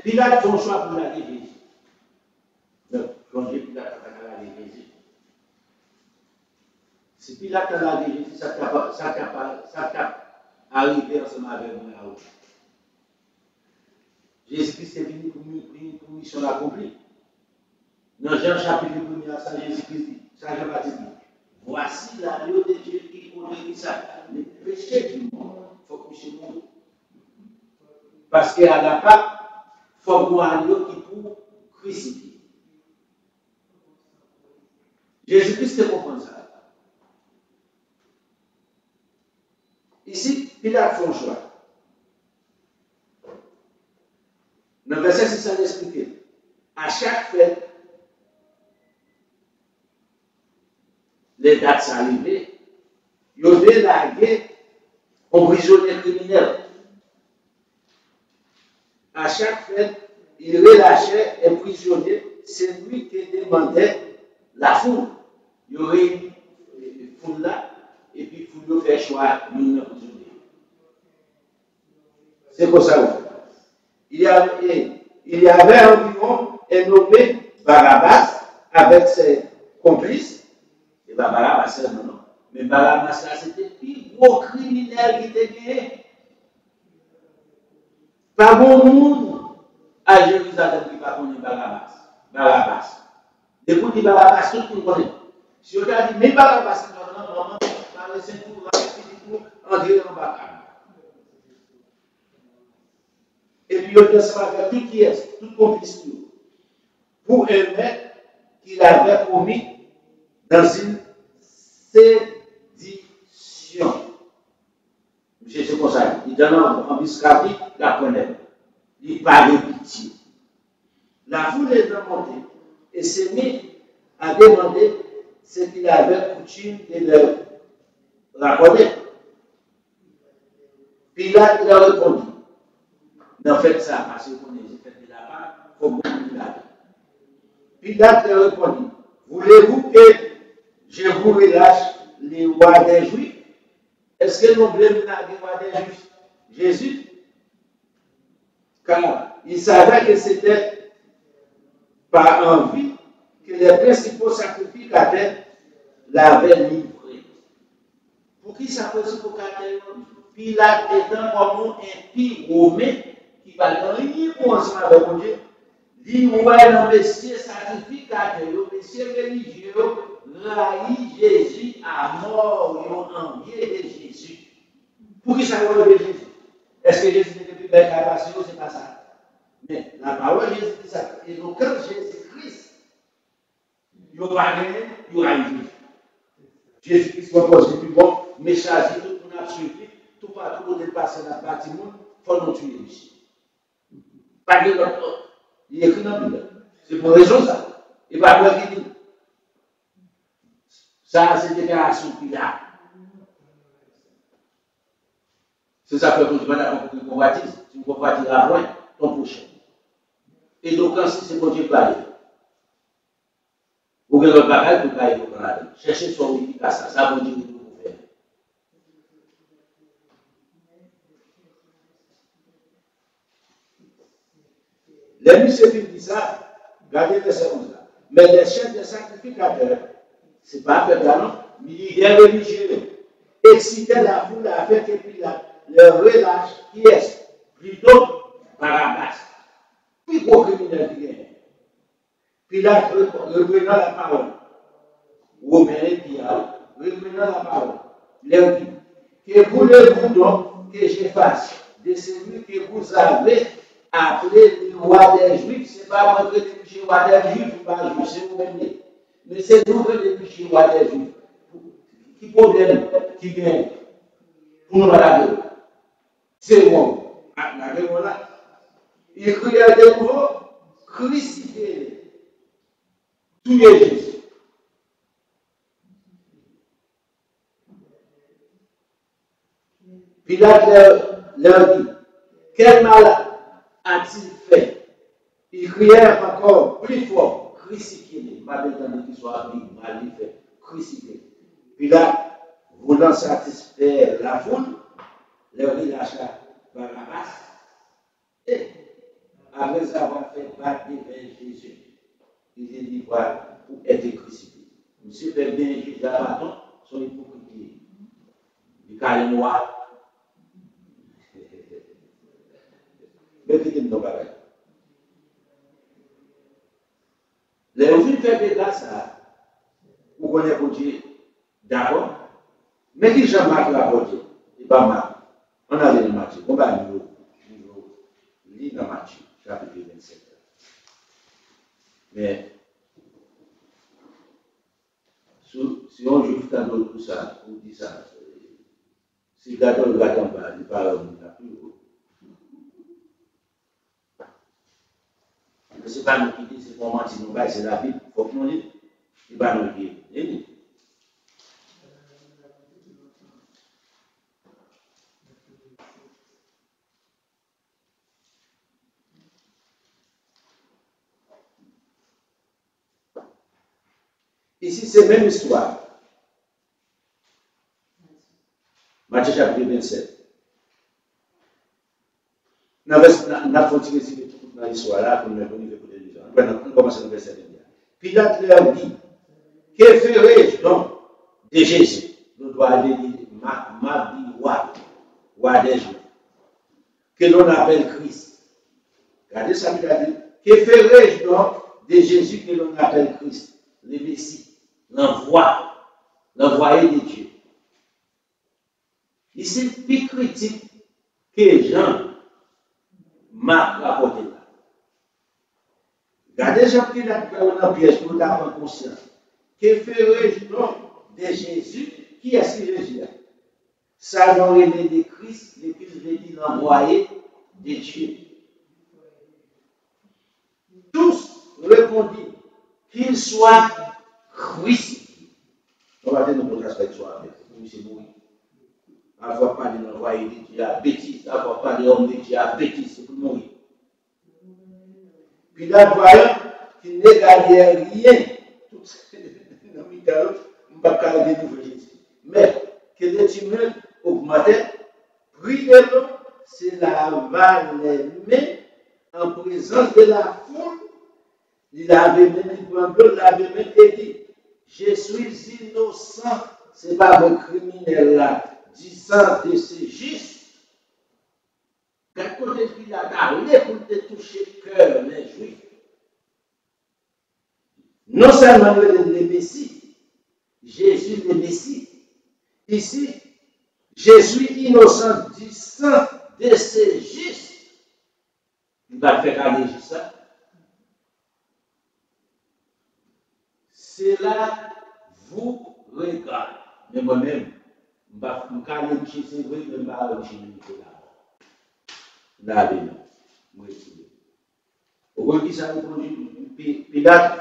Pilate fait un choix pour la Jésus. Donc, quand Pilate a la Jésus. Si Pilate a la Jésus, ça t'a arrivé ensemble avec moi. Jésus-Christ est venu pour une mission accomplie. Dans Jean chapitre 1, ça Jésus-Christ dit, ça Jean-Baptiste dit, voici l'agneau de Dieu qui conduit ça. Le péché du monde, il faut que monsieur monde. Parce qu'à la Pâque, il faut qu'on agneau qui pour crucifier. Jésus-Christ te comprend ça. Ici, Pilate fait un choix. chaque fête, les dates arrivées, ils ont délagué un prisonnier criminel. À chaque fête, il relâchait un prisonnier, c'est lui qui demandait la foule. Il y aurait une foule là, et puis il faut faire choix d'une prisonnier. C'est comme ça. Il y avait environ un nommé Barabbas avec ses complices. Et bien Barabbas, c'est non. Mais Barabbas, là, c'était le plus gros criminel qui était gagné. Pas bon monde à Jérusalem qui va connaître Barabbas. Depuis que Barabbas, tout le monde connaît. Si on a dit, mais Barabbas, non, par les Saint-Tour, entrer dans Barabbas. Et puis, on descend avec tout qui est, tout complice pour un maître qu'il avait promis dans une sédition. C'est comme ça. Il donne en biscardie la connaît. Il parle pitié. La foule est remontée et s'est mise à demander ce qu'il avait coutume de leur raconter. Pilate il a répondu. Non, faites ça parce que vous connaissez, faites de la part, il faut beaucoup de la. Pilate leur répondit, voulez-vous que je vous relâche les rois des Juifs? Est-ce que nous voulons les rois des Juifs? Jésus, car il savait que c'était par envie que les principaux sacrificateurs l'avaient livré. Pour qui ça peut se faire? Pilate étant comme un pire romain qui va rien pour ensemble avec mon Dieu. Dit, ouais, non, monsieur sacrificateur, monsieur religieux, raï Jésus à mort, ils ont envié de Jésus. Pour qui ça va lever Jésus? Est-ce que Jésus n'était plus belle qu'à passer? C'est pas ça. Mais la parole de Jésus dit ça. Et donc, quand Jésus-Christ, il n'y aura rien, il y aura Jésus. Jésus-Christ va poser plus bon, mais charger tout le monde a suivi, tout partout où dépasser la partie monde, il faut nous tuer ici. Pas de l'autre. Il écrit dans la Bible. C'est pour raison ça. Et pas moi qui dit. Ça, c'est déclaration Pilate. C'est ça que je demande à qu'on convoitise. Si vous convoitez la loin, ton prochain. Et donc, quand c'est bon Dieu parler. Vous avez le bagage pour parler pour parler. Cherchez son efficace. Ça, bon Dieu, vous faire. Les musiciens disent ça, regardez les secondes là. Mais les chefs des sacrificateurs, ce n'est pas un peuple là, non, mais les religieux excitaient la foule à faire que Pilate leur relâche qui est plutôt Barabbas. Puis gros criminel qui gagne. Pilate reprenant la parole. Romain et Pierre, reprenant la parole. Leur dit, que voulez-vous donc que je fasse de celui que vous avez appelé le roi des Juifs? Ce n'est pas moi qui suis le roi des Juifs, pas juif, c'est vous-même. Mais c'est nous qui sommes le roi des Juifs. Qui problème qui gagne pour nous la gueule? C'est bon. La gueule, voilà. Il criait de nouveau, crucifiez-les. Tous les Jésus. Pilate leur dit, quel mal a-t-il fait? Ils crièrent encore plus fort, crucifiez-les. Pas besoin qu'ils soient vivants, mal fait, crucifiez-les. Pilate, voulant satisfaire la foule, leur relâcha Barabbas et, après avoir fait battre vers Jésus, il les livra pour être crucifié. Monsieur fait bien juger la bâton, son hypocrisie. Du carré noir. Mettez-le dans le bagage. Les juifs font des grâces à vous connaissez pour Dieu. D'accord? Mais qui Jean-Marc la porté? Il pas mal. On a les Matthieu. On va lire dans Matthieu, chapitre 27. Mais si on juge dans tout ça, on dit ça. Si Gadon ne regarde pas, il parle de la plus haut. Mais ce n'est pas nous qui disons, c'est pour mentir, c'est la Bible. Il faut que nous disions. Ce n'est pas nous qui disons. Ici, c'est la même histoire. Matthieu chapitre 27. Nous avons continué dans l'histoire là, pour nous écouter les gens. On commence le verset 21. Pilate leur dit, que ferai-je donc de Jésus? Nous devons aller dire, roi des Juifs, que l'on appelle Christ. Regardez ça qu'il a dit. Que ferai-je donc de Jésus que l'on appelle Christ, le Messie, l'envoyé de Dieu? Ici, plus critique que Jean m'a rapporté là. Regardez Jean-Pierre dans le piège pour avoir conscience. Que ferai-je donc de Jésus? Qui est-ce que Jésus? Ça nous relève de Christ, le Christ veut dire l'envoyé de Dieu. Tous répondit qu'il soit crucifié. On va dire notre aspect soit avec nous, c'est mourir. Avoir parlé de l'envoyé de Dieu à bêtise, avoir parlé de l'homme de Dieu à bêtise, c'est pour mourir. Puis là, voyant qu'il n'est gardé rien, tout ça, dans le cas, on ne va pas garder de Jésus. Mais que le tumulte augmentait, pris de l'eau, c'est lava les mains en présence de la foule. Il avait même dit, il avait même dit, je suis innocent, ce n'est pas un criminel là, disant que c'est juste. Quand côté qu'il a parlé pour te toucher le cœur, les Juifs. Non seulement le Messie, Jésus le Messie. Ici, je suis innocent du sang de ces justes. Il va faire aller juste ça. Cela vous regarde. Mais moi-même, je vais me calmer, c'est vrai, je vais me calmer. Là, moi, au revoir, ça nous conduit. Pilate,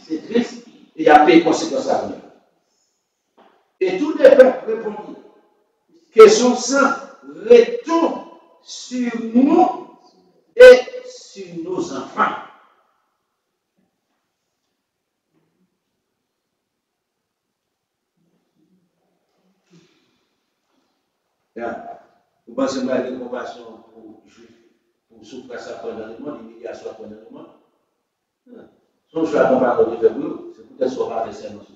c'est triste, et il y a payé conséquences à venir. Et tout le peuple répondit que son sang retombe sur nous et sur nos enfants. Vous pensez que la compassion pour les Juifs, pour souffrir ça pendant le monde, l'humiliation pendant le monde? Son choix de compassion de faire pour eux, c'est peut-être soit pas fait dans ce petit.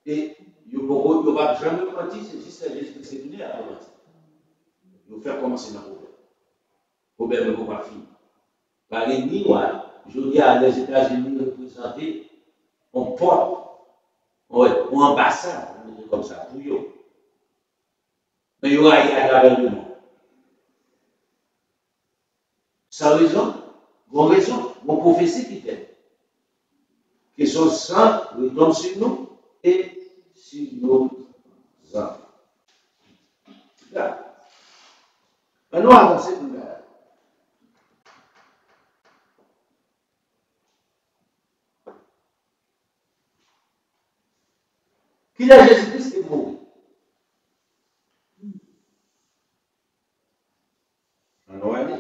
Et il ne va jamais mentir, c'est juste Jésus qui est venu à mentir. Il va faire commencer dans le problème. Le problème ne va pas finir. Par l'ennemi, je dis à les États-Unis représentés, on porte, ou ambassade, on dit comme ça, pour eux. Mais il y aura à travers le monde. Sans raison, bonne raison, mon prophétie qui fait. Que son sang retombe sur nous et sur nos enfants. Là. Maintenant, avancez pour là. Qu'il a Jésus-Christ est mort. On va aller.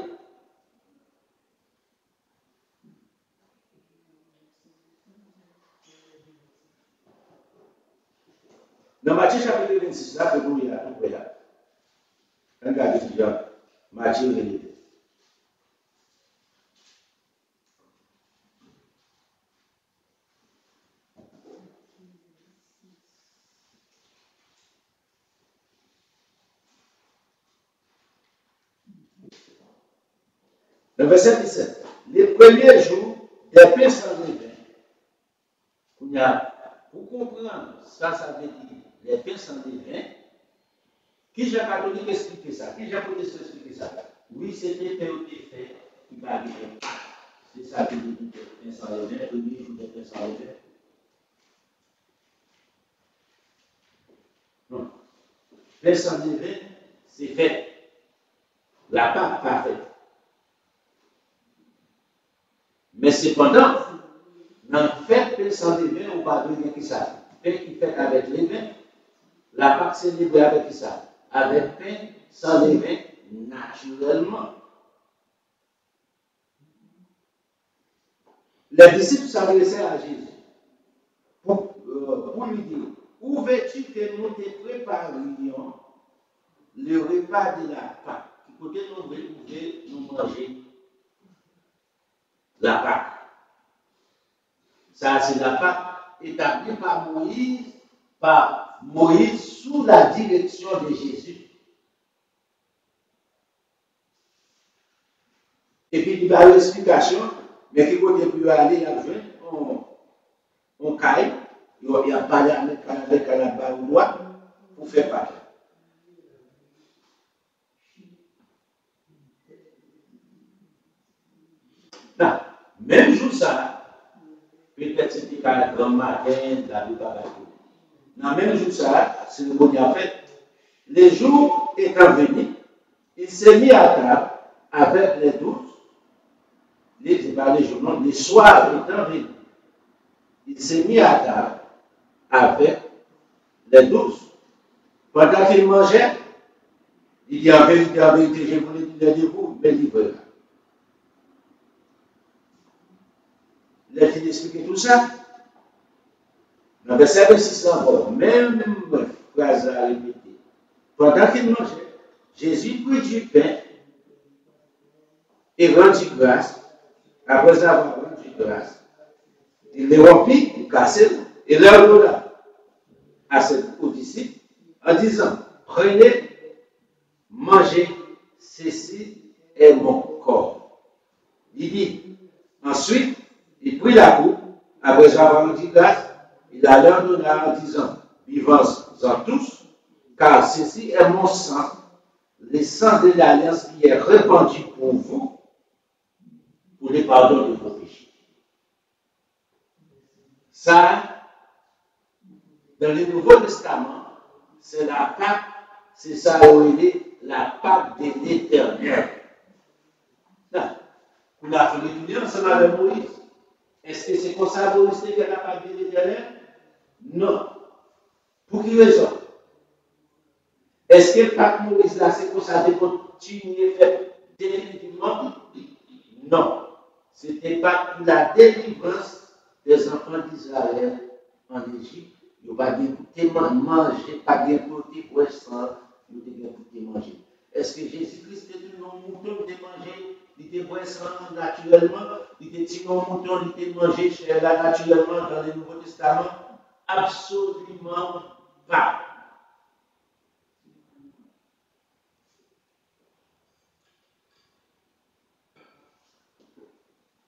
Dans Matthieu chapitre 26, là, que vous voyez là, tout près là. Regardez bien, Matthieu 26. Le verset 17. Les premiers jours des pains sans levain. Pour comprendre, ça veut dire les pains sans levain. Qui j'ai catholique expliquer ça? Qui j'ai protestant expliquer ça? Oui, c'était fait qui va arriver. C'est ça qui dit des pains sans levain, premier jour des pains sans levain. Non. pain sans levain, c'est fait. La Pâque pas faite. Mais cependant, dans le fait pain sans levain, on va donner qui ça? Pain qui fait avec levain, la Pâque célébrée avec qui ça? Avec pain sans levain, naturellement. Les disciples s'adressaient à Jésus pour lui dire, où veux-tu que nous te préparions le repas de la Pâque? Côté nous pouvons nous manger la Pâque. Ça, c'est la Pâque établie par Moïse sous la direction de Jésus. Et puis, il y a une explication, mais qui côté peut aller à jouer, on caille, il y a parlé avec la barre au droit pour faire Pâque. Non, même jour ça, peut-être c'était pas le grand matin, la vie pas dans le même jour ça, c'est le bon a fait. Les jours étant venus, il s'est mis à table avec les 12, les soirs étant venus, il s'est mis à table avec les 12. Pendant qu'il mangeait, il dit en vérité, je voulais dire de vous, mais livrez-la. Il a fini d'expliquer tout ça. Dans le verset 26 encore, même phrase à répéter. Pendant qu'il mangeait, Jésus prit du pain et rendit grâce. Après avoir rendu grâce, il les rompit, il cassait, et leur donna aux disciples en disant, prenez, mangez, ceci est mon corps. Il dit, ensuite, il prit la coupe, après avoir rendu grâce, il la leur donna en disant, buvez-en tous, car ceci est mon sang, le sang de l'alliance qui est répandu pour vous, pour le pardon de vos péchés. Ça, dans le Nouveau Testament, c'est la Pâque, c'est ça où il est la Pâque de l'Éternel. Vous l'avez fait ensemble avec Moïse. Est-ce que c'est comme ça Moïse fait la Pâque de l'Éternel? Non. Pour quelle raison? Est-ce que Pâque Moïse là, c'est comme ça de continuer à faire définitivement? Non. C'était pas la délivrance des enfants d'Israël en Égypte. Ils n'ont pas bien manger, pas bien côté pour l'instant, ils ont bien manger. Est-ce que Jésus-Christ était un mouton de manger, il était pour naturellement, il était un mouton, il était mangé là naturellement dans le Nouveau Testament? Absolument pas.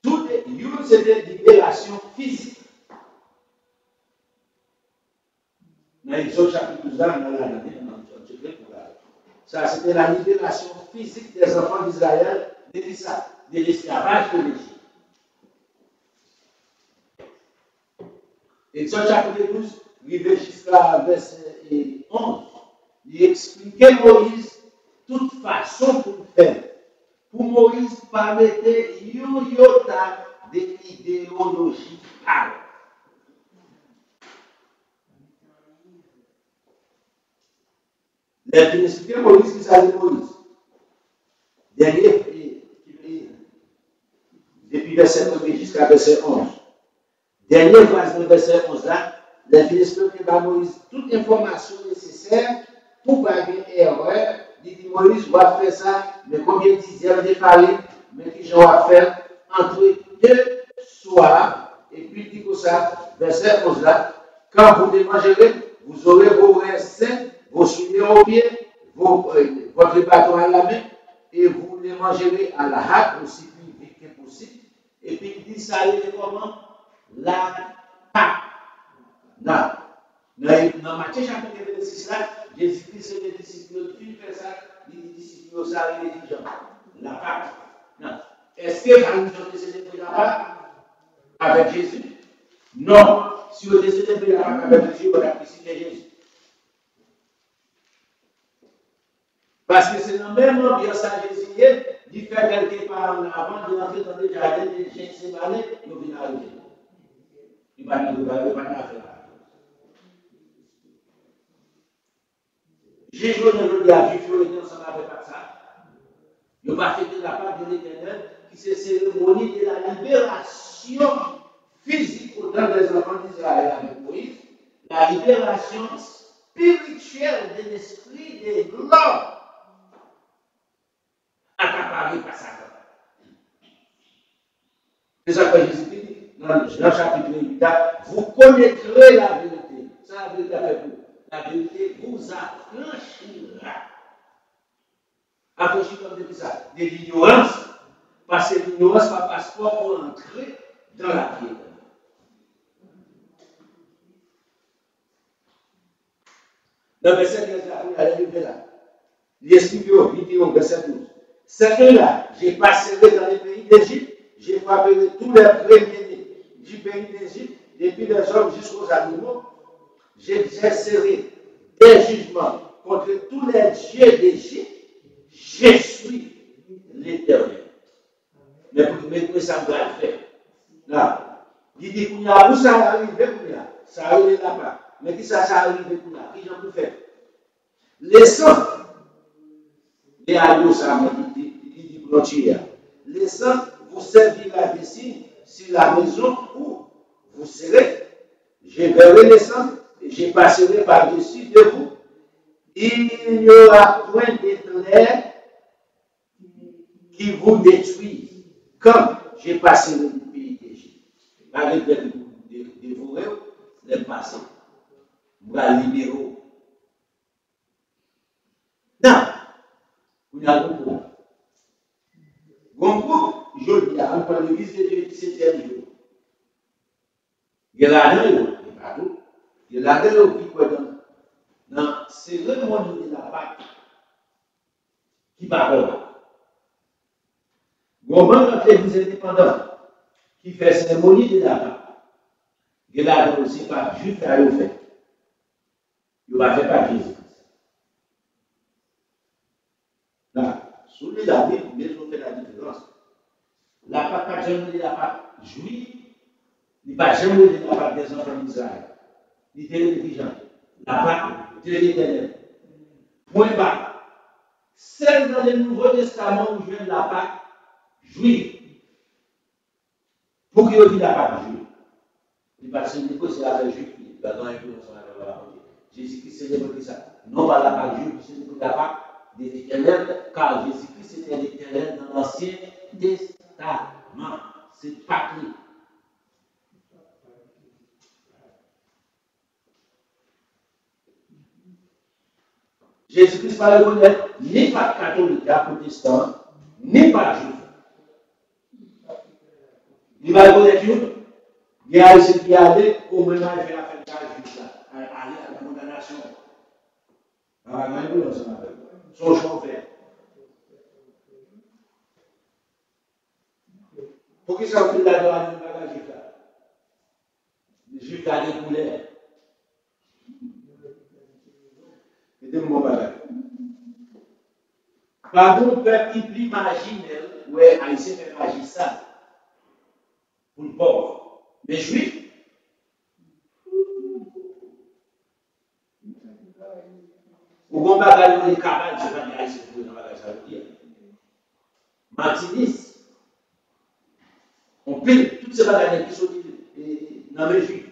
Tout c'était une libération physique. Dans Exode chapitre 12, ça c'était la libération physique des enfants d'Israël de l'esclavage de l'Égypte. Exode chapitre 12, arrivé jusqu'à verset 11, il expliquait Moïse toute façon pour faire. Pour Moïse, pas mettre iota de l'idéologie. Les expliqué Moïse qui s'appelle Moïse. Dernier, depuis verset 1 jusqu'à verset 11. Dernière phrase de verset 11 là, les expliqué par Moïse toute information nécessaire pour pas avoir erreur. Il dit Moïse va faire ça, mais combien de dixièmes de farine, mais qui j'en va faire entre deux soirs, et puis il dit comme ça, verset 11 là, quand vous les mangerez, vous aurez vos restes, vos souliers aux pieds, votre bâton à la main, et vous les mangerez à la hâte aussi vite que possible. Et puis il dit ça, il est comment? La Pâque. Dans Matthieu chapitre 26 là, Jésus-Christ et les disciples, il fait ça, les disciples, ça, il dit Jean, la Pâque. Est-ce que vous avez célébré la Pâque avec Jésus? Non. Si vous avez célébré la Pâque avec Jésus, vous avez célébré Jésus. Parce que c'est dans le même ambiance à Jésus, il fait quelque part en avant, de rentrer dans le jardin, de chiens séparés, il vient arriver. Il va nous faire. Jésus ne dit à Juif, il ensemble avec ça. Il va fêter la part de l'Éternel, qui c'est cérémonie de la libération physique autant des enfants d'Israël avec Moïse, la libération spirituelle de l'esprit de l'homme accaparé par Satan. C'est ça que Jésus dit dans Jean chapitre 8, vous connaîtrez la vérité. Ça, la vérité avec vous. La vérité vous affranchira. Affranchir comme depuis ça, de l'ignorance, parce que l'ignorance n'est pas passeport pour entrer dans la piété. Dans le verset 15, là, l'esprit il dit au verset 12. C'est là, j'ai passerai dans les pays d'Égypte, j'ai frapperai tous les premiers-nés du pays d'Égypte, depuis les hommes jusqu'aux animaux, j'exercerai des jugements contre tous les dieux d'Égypte, je suis l'Éternel. Mais ça doit le faire. Là, il dit qu'il y a où ça arrive, ça arrive là-bas. Mais qui ça arrive là, qui j'en peux faire? Les sangs, les alliés, ça dit Glotier. Les sangs vous servira d'ici sur la maison où vous serez. Je verrai les sangs et je passerai par-dessus de vous. Il n'y aura point d'éclair qui vous détruise quand je passerai du pays d'Égypte. Avec des dévorer, les passer. Vous allez libérer. Non, vous avez un groupe. Bon groupe, je dis à un l'église de Dieu 17e jour. Il y a là-dedans, il y a partout. Il y a là-dedans qui peut dans la cérémonie de la Pâque qui parle. Bon, quand l'église indépendante qui fait cérémonie de la Pâque, il y a là-dedans aussi pas juif à le faire. Il va faire pas Jésus. Là, sous la Bible, mais on fait la différence. La Pâque, pas jamais la Pâque juive, il va jamais la Pâque des enfants d'Israël. Il était intelligent. La Pâque de l'Éternel. Point bas. Celle dans le Nouveau Testament où je viens de la Pâque juive. Pour qu'il y ait la Pâque juive. Il va se négocier avec juif. Il va dans un peu Jésus-Christ célèbre ça. Non pas la Pâque juive, c'est la Pâque de l'Éternel, car Jésus-Christ était l'Éternel dans l'Ancien Testament. C'est Pâque. Jésus-Christ va le reconnaître ni pas catholique, protestant, ni pas juif. Il va le reconnaître tout. Il y a ceux qui allaient au moment où il fait la fête juif là, aller à la condamnation. Son chauffeur. Pour qui ça fait la droite de la juif là? Les juifs là des couleurs. C'est mon bagage. Pardon, peuple qui plus marginal, ouais, Haïtien fait magie ça. Pour le pauvre. Mais juif, au bon bagage, les cabanes, je ne sais pas si Haïtien pour le bagage, ça veut dire. Martinis, on pile toutes ces bagages qui sont dans les juifs.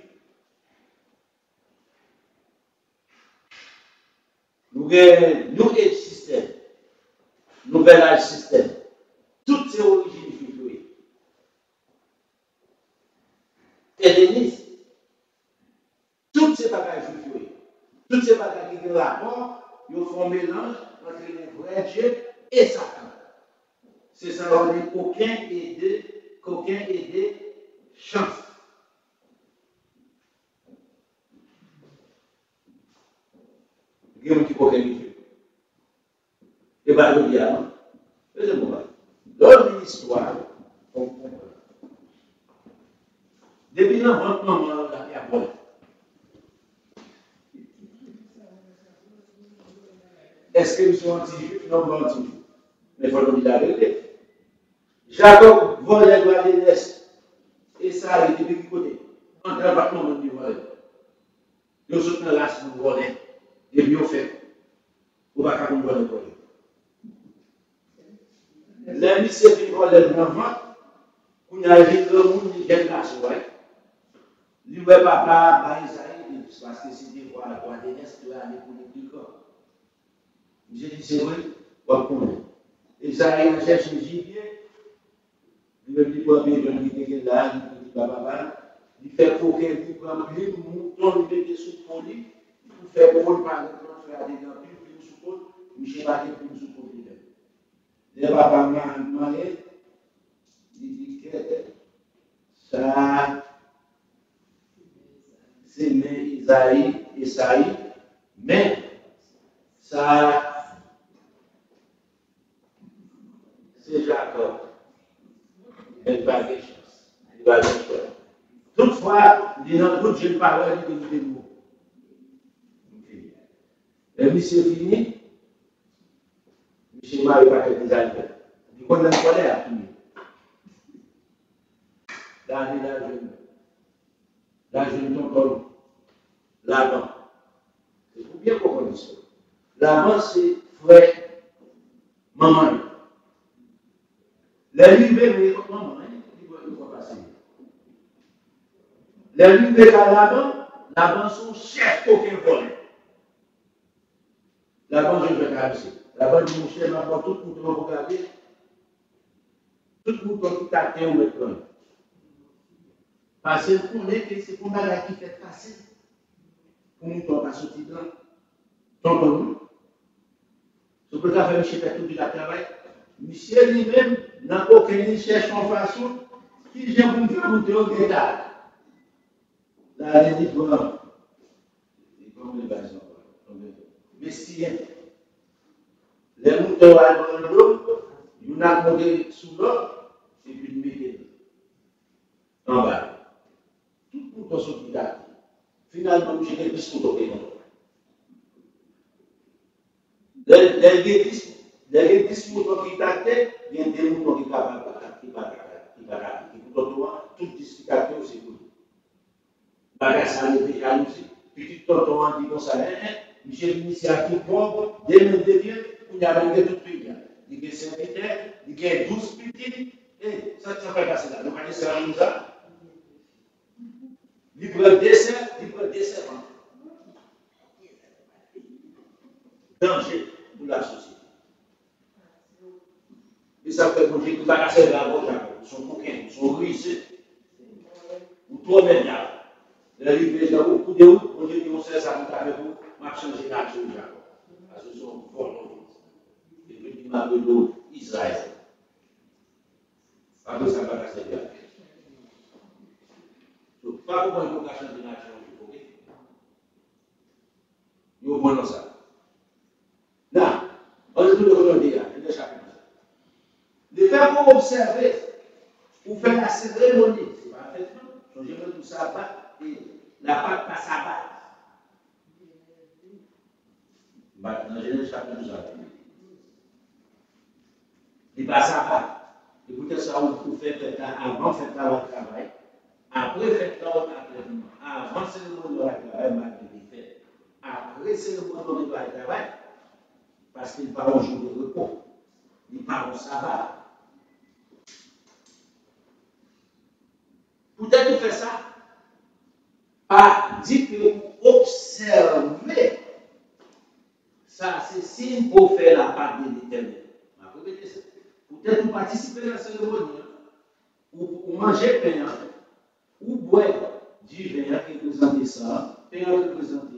Nous avons un système, nouvel âge système, toutes ces origines juives. Hellénistes, toutes ces bagages juives, toutes ces bagages qui ont rapport, ils font un mélange entre les vrais dieux et Satan. C'est ça, on dit qu'aucun et de chance. Il y a un petit coquin Dieu. Et bien, le diable, c'est bon. Dans l'histoire, on comprend. Depuis l'enfantement, on a fait à Paul. Est-ce que nous sommes anti-juifs? Non, pas anti-juifs. Mais il faut nous dire la vérité. Jacob volait le droit de l'Est. Et ça, il était de côté. En train de nous dire, nous sommes dans la race, nous volons. Et puis, on fait. On va pas nous voler pour eux. Les lycées qui volent le vent, on a dit que le monde est bien là, lui, papa, par Isaïe, parce que c'était pour la droite de l'Est, de aller pour le corps. J'ai dit, c'est vrai, on va connaître. Isaïe a cherché un gibier, il me dit, pas bien, il dit, là, il dit, papa, il fait coquin, il prend le mouton, il met sous le lit, il fait pour par exemple, faire des gants, il sous le lit, il fait pas de sous le lit. Le papa m'a demandé, il dit que ça, c'est Isaïe, mais ça, c'est Jacob. Il va avoir chance. Il va avoir chance. Toutefois, il y a d'autres jeunes paroles qui nous démouent. Le monsieur fini, monsieur Marie va faire des années. Il connaît la colère. La jeune tonton, l'avant. Il faut bien comprendre ça. L'avant, c'est frère, maman. La liberté, mais maman, il faut passer. La liberté à l'avant, son chef aucun volet. L'avant, je vais traverser. L'avant, dit, mon chef, m'a tout le monde pour regarder. Tout le monde qui t'a fait au maintenant. Parce qu'on est que c'est pour mal qui fait passer. Pour nous, on va sortir dedans. T'entends-nous? Ce que tu as fait, monsieur, fait tout du travail. Monsieur lui-même n'a aucune cherche en façon qui vient pour nous faire monter au détail. Là, il dit, bon, il comme les bases, mais si les moutons à l'eau, il y a monté sous l'eau, et puis il met en bas. Tout le monde sont qui là. Finalement, j'ai des biscuits au pays. Les biscuits qui t'attaquent, il y a des moutons qui tout discuter aussi pour nous. Bagage ça le fait jalousie. Petit tonton dit comme ça, monsieur l'initiative propre, des mains de Dieu, on y a arrivé tout le pays. Il y a 5 hectares, il y a 12 petits, et ça ne fait pas ça. Donc, on est sur ça. Il prend dessert. Danger pour la société. Et ça fait que vous avez assez de la roche, son coquin, son ruisseau, ou trop médias. La liberté, au coup de route, on dit qu'on sait ça, on avec vous, on va changer d'action, parce que ce sont volontés. Et puis, il m'a dit Israël. Après, ça va rester bien. Donc, pas comment il faut changer d'action, il faut. Il faut prendre ça. Là, on est tout le monde dit, il est chapitre. Le fait pour observer, pour faire la cérémonie, c'est pas fait, non? Je veux tout ça, et la pâte passe à bas. Dans Genèse chapitre 12, il passe à bas. Écoutez ça, vous faites avant, faites là votre travail. Après, faites là votre entraînement. Avant, c'est le monde de la travail, malgré fait. Après, c'est le monde de la travail. Parce qu'il part un jour de repos. Il part au sabbat. Peut-être faire ça. Pas dit que vous observez. Ça, c'est signe pour faire la part de l'éternel. Peut-être vous participez à la cérémonie. Ou manger pain. Ou boire du vin qui représente ça. Pain qui représente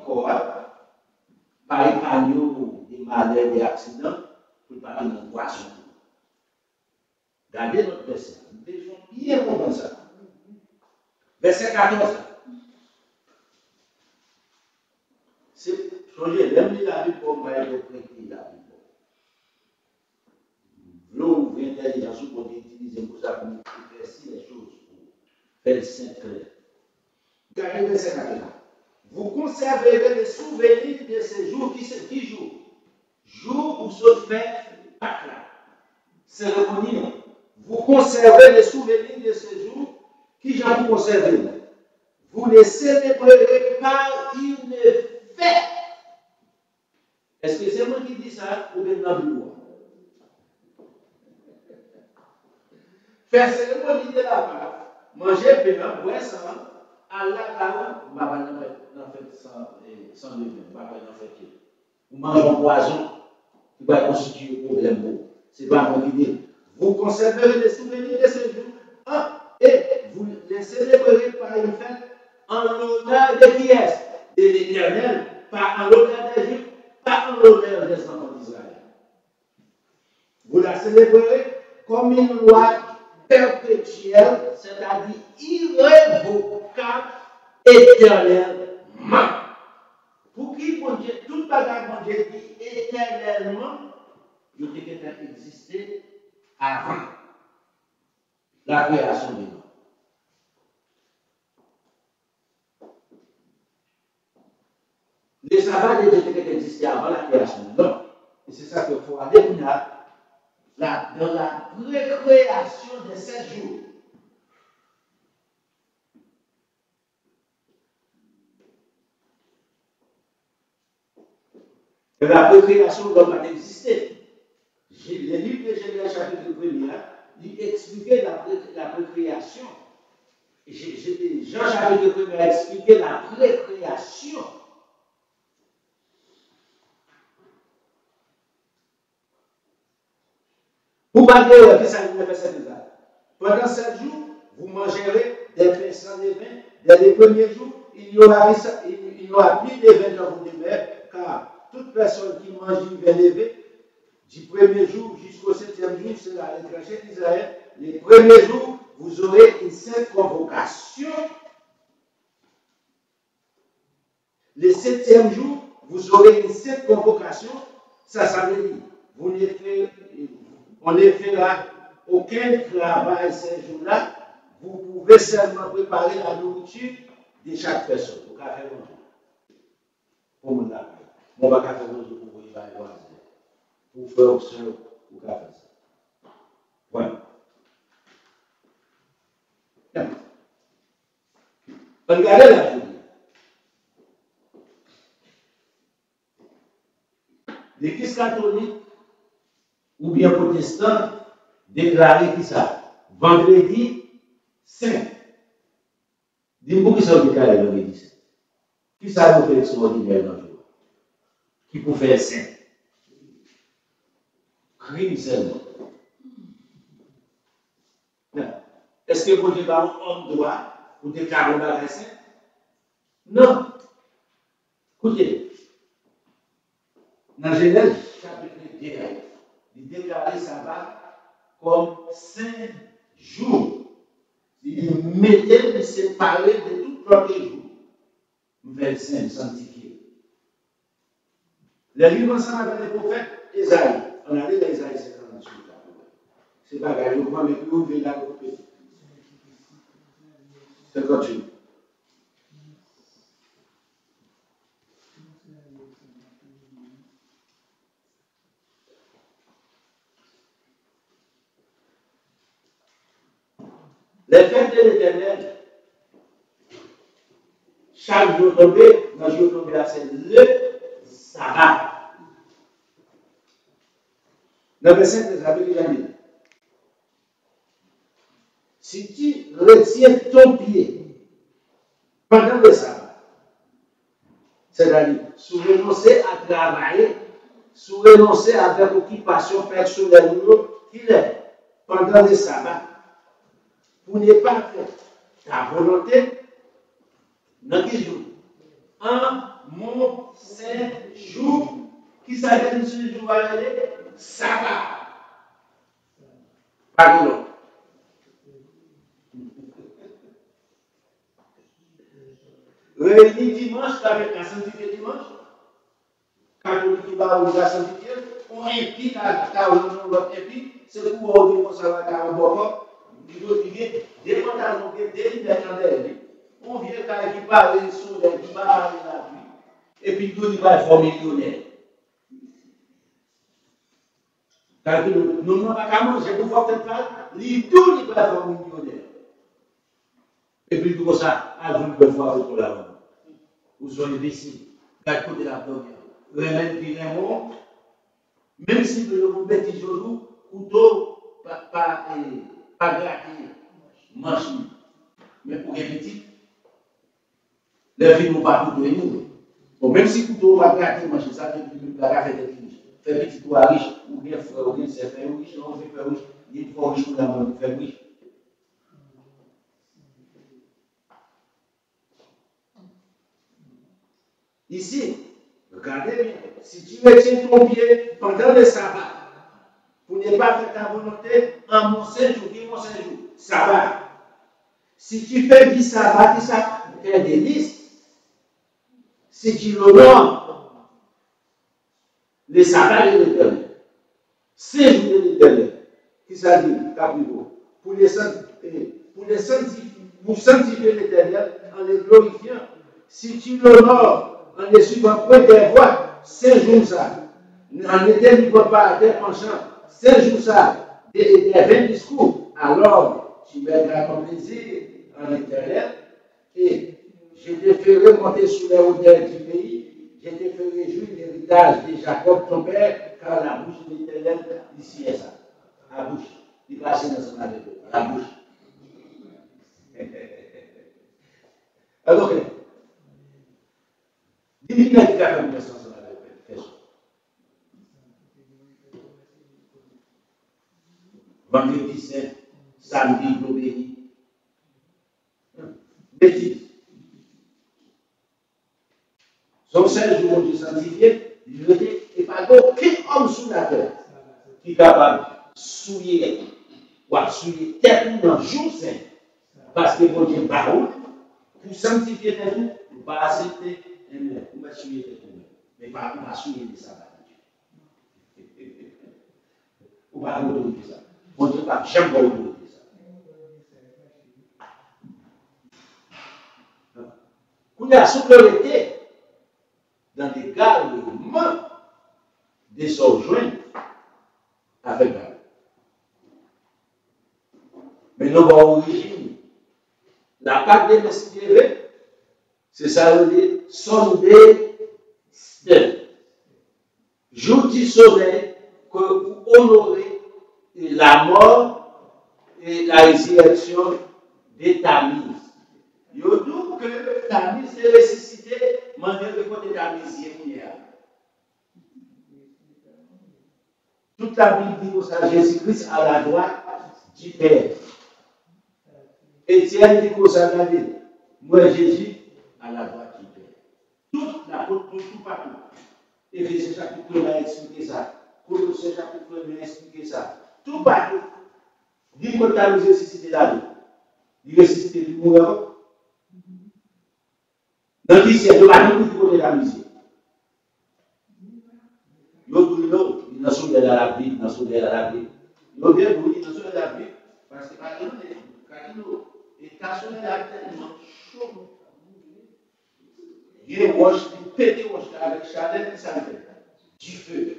corps. Par épargne des malheurs, des accidents, pour pas dans le poisson. Regardez notre verset. Nous devons bien comprendre ça. Verset 14. C'est changer, même la Bible pour moi, il faut prêter la Bible. L'eau ou l'intelligence pour utiliser pour ça, pour éclaircir les choses, pour faire le saint clair. Regardez verset 14. vous conserverez les souvenirs de ces jours qui jour. Jour où se fait Pâques là. Cérémonie. Vous conservez les souvenirs de ces jours qui j'en vous conservez. Vous les célébrerez par une fête. Est-ce que c'est moi qui dis ça ou bien dans le bois? Faire cérémonie de la Pâque, manger pain, boire sang, à la cave, je ne vais pas faire sans levain, je ne vais pas faire pied. Vous mangez un poison qui va constituer un problème. Ce n'est pas moi qui dis. Vous conserverez les souvenirs de ce jour et vous les célébrerez par une fête en l'honneur de qui est? De l'Éternel, pas en l'honneur des Juifs, pas en l'honneur des enfants d'Israël. Vous la célébrerez comme une loi perpétuelle, c'est-à-dire irrévocable, éternellement. Pour qui bon Dieu, tout bagage bon Dieu dit éternellement, il devait exister avant la création du monde. Le sabbat devait exister avant la création du monde. Et c'est ça qu'il faut aller dans la pré-création de 7 jours. Et la pré-création doit pas exister. Le livre de Genèse chapitre 1er, il expliquait la pré-création. Jean chapitre 1er a expliqué la pré-création. Pour pas dire que ça ne fait ça déjà. Pendant 7 jours, vous mangerez des pains sans levain. Dès les premiers jours, il n'y aura plus de vin dans vos demeures, car toute personne qui mange du vin levé, du premier jour jusqu'au 7e jour, c'est la l'étranger d'Israël. Les premiers jours, vous aurez une sainte convocation. Le 7e jour, vous aurez une sainte convocation. Ça veut dire, on ne fera aucun travail ces jours-là. Vous pouvez seulement préparer la nourriture de chaque personne. Vous pouvez faire manger. Pour mon ami. On va faire manger pour vous y aller voir. Pour faire option, vous pouvez faire ça. Voilà. Regardez la journée. L'Église catholique ou bien protestant déclarer qui ça? Vendredi saint. Dis-moi qui ça déclaré vendredi saint. Qui ça vous fait extraordinaire dans le jour? Qui peut faire saint? Crime seulement. Est-ce que vous dites un homme droit pour déclarer un bagage saint? Non. Écoutez, dans Genèse chapitre 2, il déclarait sabbat comme 5 jours. Il mettait de séparer de tout propre jour. Vers saint, sanctifié. Les livres ensemble avec les prophètes, Esaïe. On a lu dans Esaïe 58. C'est pas grave, je prends le plus haut, je vais la couper. 58. Les fêtes de l'Éternel, chaque jour tombé, dans le jour tombé, c'est le sabbat. Dans le verset des amis, il a dit, si tu retiens ton pied pendant le sabbat, c'est-à-dire, sous renoncer à travailler, sous renoncer à faire occupation personnelle qu'il est pendant le sabbat, pour ne pas faire ta volonté, dans quel jour? Un mon saint jour, qui s'appelle ce jour à aller? Sabbat. Pardon. Réunis dimanche avec la sanctifié dimanche, catholique qui va au la sanctifié, on implique à l'autre épi, c'est pour on ça va à un bon il doit dire, dépendamment de liberté, on vient quand il parle sur soleil, qui va parler la pluie. Et puis tout, il va être millionnaire. Car nous n'avons pas qu'à manger, nous ne pouvons peut-être pas, tout, il va être millionnaire. Et puis tout ça, à vous, le voir pour la main. Vous soyez ici, d'un côté de l'abdomen. Remède qui remonte, même si vous mettez des genoux, couteau, pas gratter, manche. Mais pour les petits, les filles n'ont pas tout donné. Bon, même si couteau va gratter, manche, ça fait que la café est riche. Fait petit toi riche, ou bien frère, ou bien c'est fait riche, on fait faire riche, il est trop riche pour la main, faire riche. Ici, regardez bien, si tu retiens ton pied pendant le sabbat, pour ne pas faire ta volonté, en mon séjour, ça va. Si tu fais du sabbat, ça fait des listes. Si tu l'honores, le sabbat de l'éternel, séjour de l'éternel, qui ça dit, Caprico, pour sanctifier l'éternel en le glorifiant. Si tu l'honores en le suivant près des voies, séjour ça. En n'étant du pas à tes penchants, séjour ça, des 20 discours, alors tu mettras ton plaisir en l'éternel et je te ferai monter sur les hauteurs du pays, je te ferai jouir l'héritage de Jacob ton père, car la bouche de l'éternel ici est ça. La bouche. Il passe dans son avec la bouche. Alors, dis-moi qui a fait une naissance avec personne. Vendredi saint, samedi, globéry. Bêtise. Son seul jour de sanctifié, liberté, et pas aucun homme sous la terre qui est capable de souiller ou de souiller tête dans le jour saint. Parce que bon Dieu parole, pour sanctifier tête, il ne pas accepter un homme, il va souiller tête. Mais pas pour souiller des sabbats. Ou pas autoriser ça. Bon Dieu pas jamais autoriser ça. Quand il y a souveraineté dans les garlements de son joint avec elle. Mais nous avons origine. La part de l'esprit, c'est ça, on dit, sonder jour du soleil que vous honorez la mort et la résurrection de Tamise. Il y a donc que Tamise est ressuscité, mandé le côté de Tamise hier. Toute la Bible dit que ça, Jésus-Christ à la droite du Père. Étienne dit que ça, moi Jésus à la droite du Père. Toute la côte, tout partout. Éphésiens chapitre 1 va expliquer ça. Colossiens chapitre 1 va expliquer ça. Tout partout. Dis que tu as ressuscité la vie. Il ressuscité du mourant. Dans le ciel, de la vie, du côté de la musique. L'autre, il n'a pas de la vie, il n'a pas de la vie. L'autre, il n'a pas de la vie. Parce que quand il est caché la tellement chaud. Il est roche, il pète roche avec chaleur et ça fait du feu.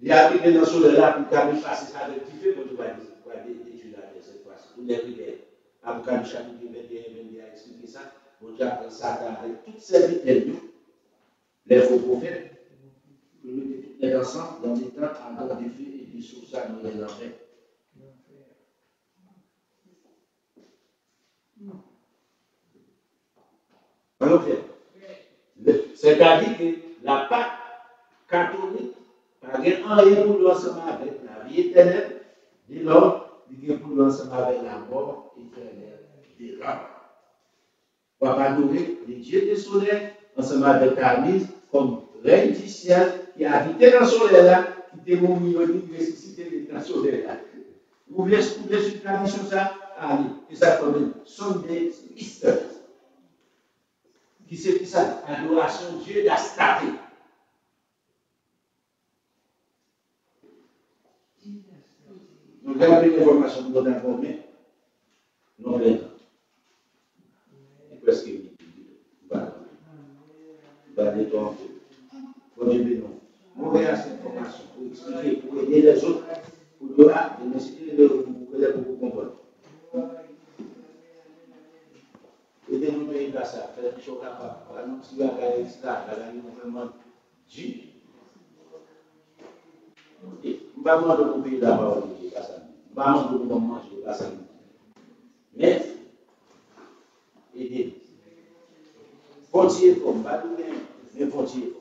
Il a pris dans ce là pour qu'il fasse ça avec du feu, pour tu vas détruire la terre cette fois-ci. Pour les prières. Apocalypse chapitre 21 a expliqué ça. Bon Dieu après ça avec toutes ces vitelles, les faux prophètes, pour mettre toutes les ensemble dans des temps à dans des feux et des sources dans les enfers. Alors, c'est-à-dire que la Pâque catholique n'a rien pour l'ensemble avec la vie éternelle, de l'homme, il y a pour l'ensemble avec la mort éternelle de l'homme. On va adorer les dieux du soleil ensemble avec Tamise comme règne du ciel qui a habité dans le soleil là, qui était mon millionnaire, qui ressuscité dans le soleil là. Vous voulez sur la tradition ça? Allez, et ça comme Sunday Easter. Qui c'est ça? Adoration Dieu d'Astarté. Nous avons une information pour nous informer. non plein temps. Et presque va détendre. Pour aider nous. On va cette information pour expliquer, pour aider les autres, pour dire, ah, je me suis dit, vous comprendre. Aider nous pays là, ça, faire des choses capables. Voilà, nous, si vous avez ça, nous vraiment Dieu. On va manger pour pays là-bas, on va manger pour manger, pas ça. Mais, aider. Fontier, comme pas mais fontier.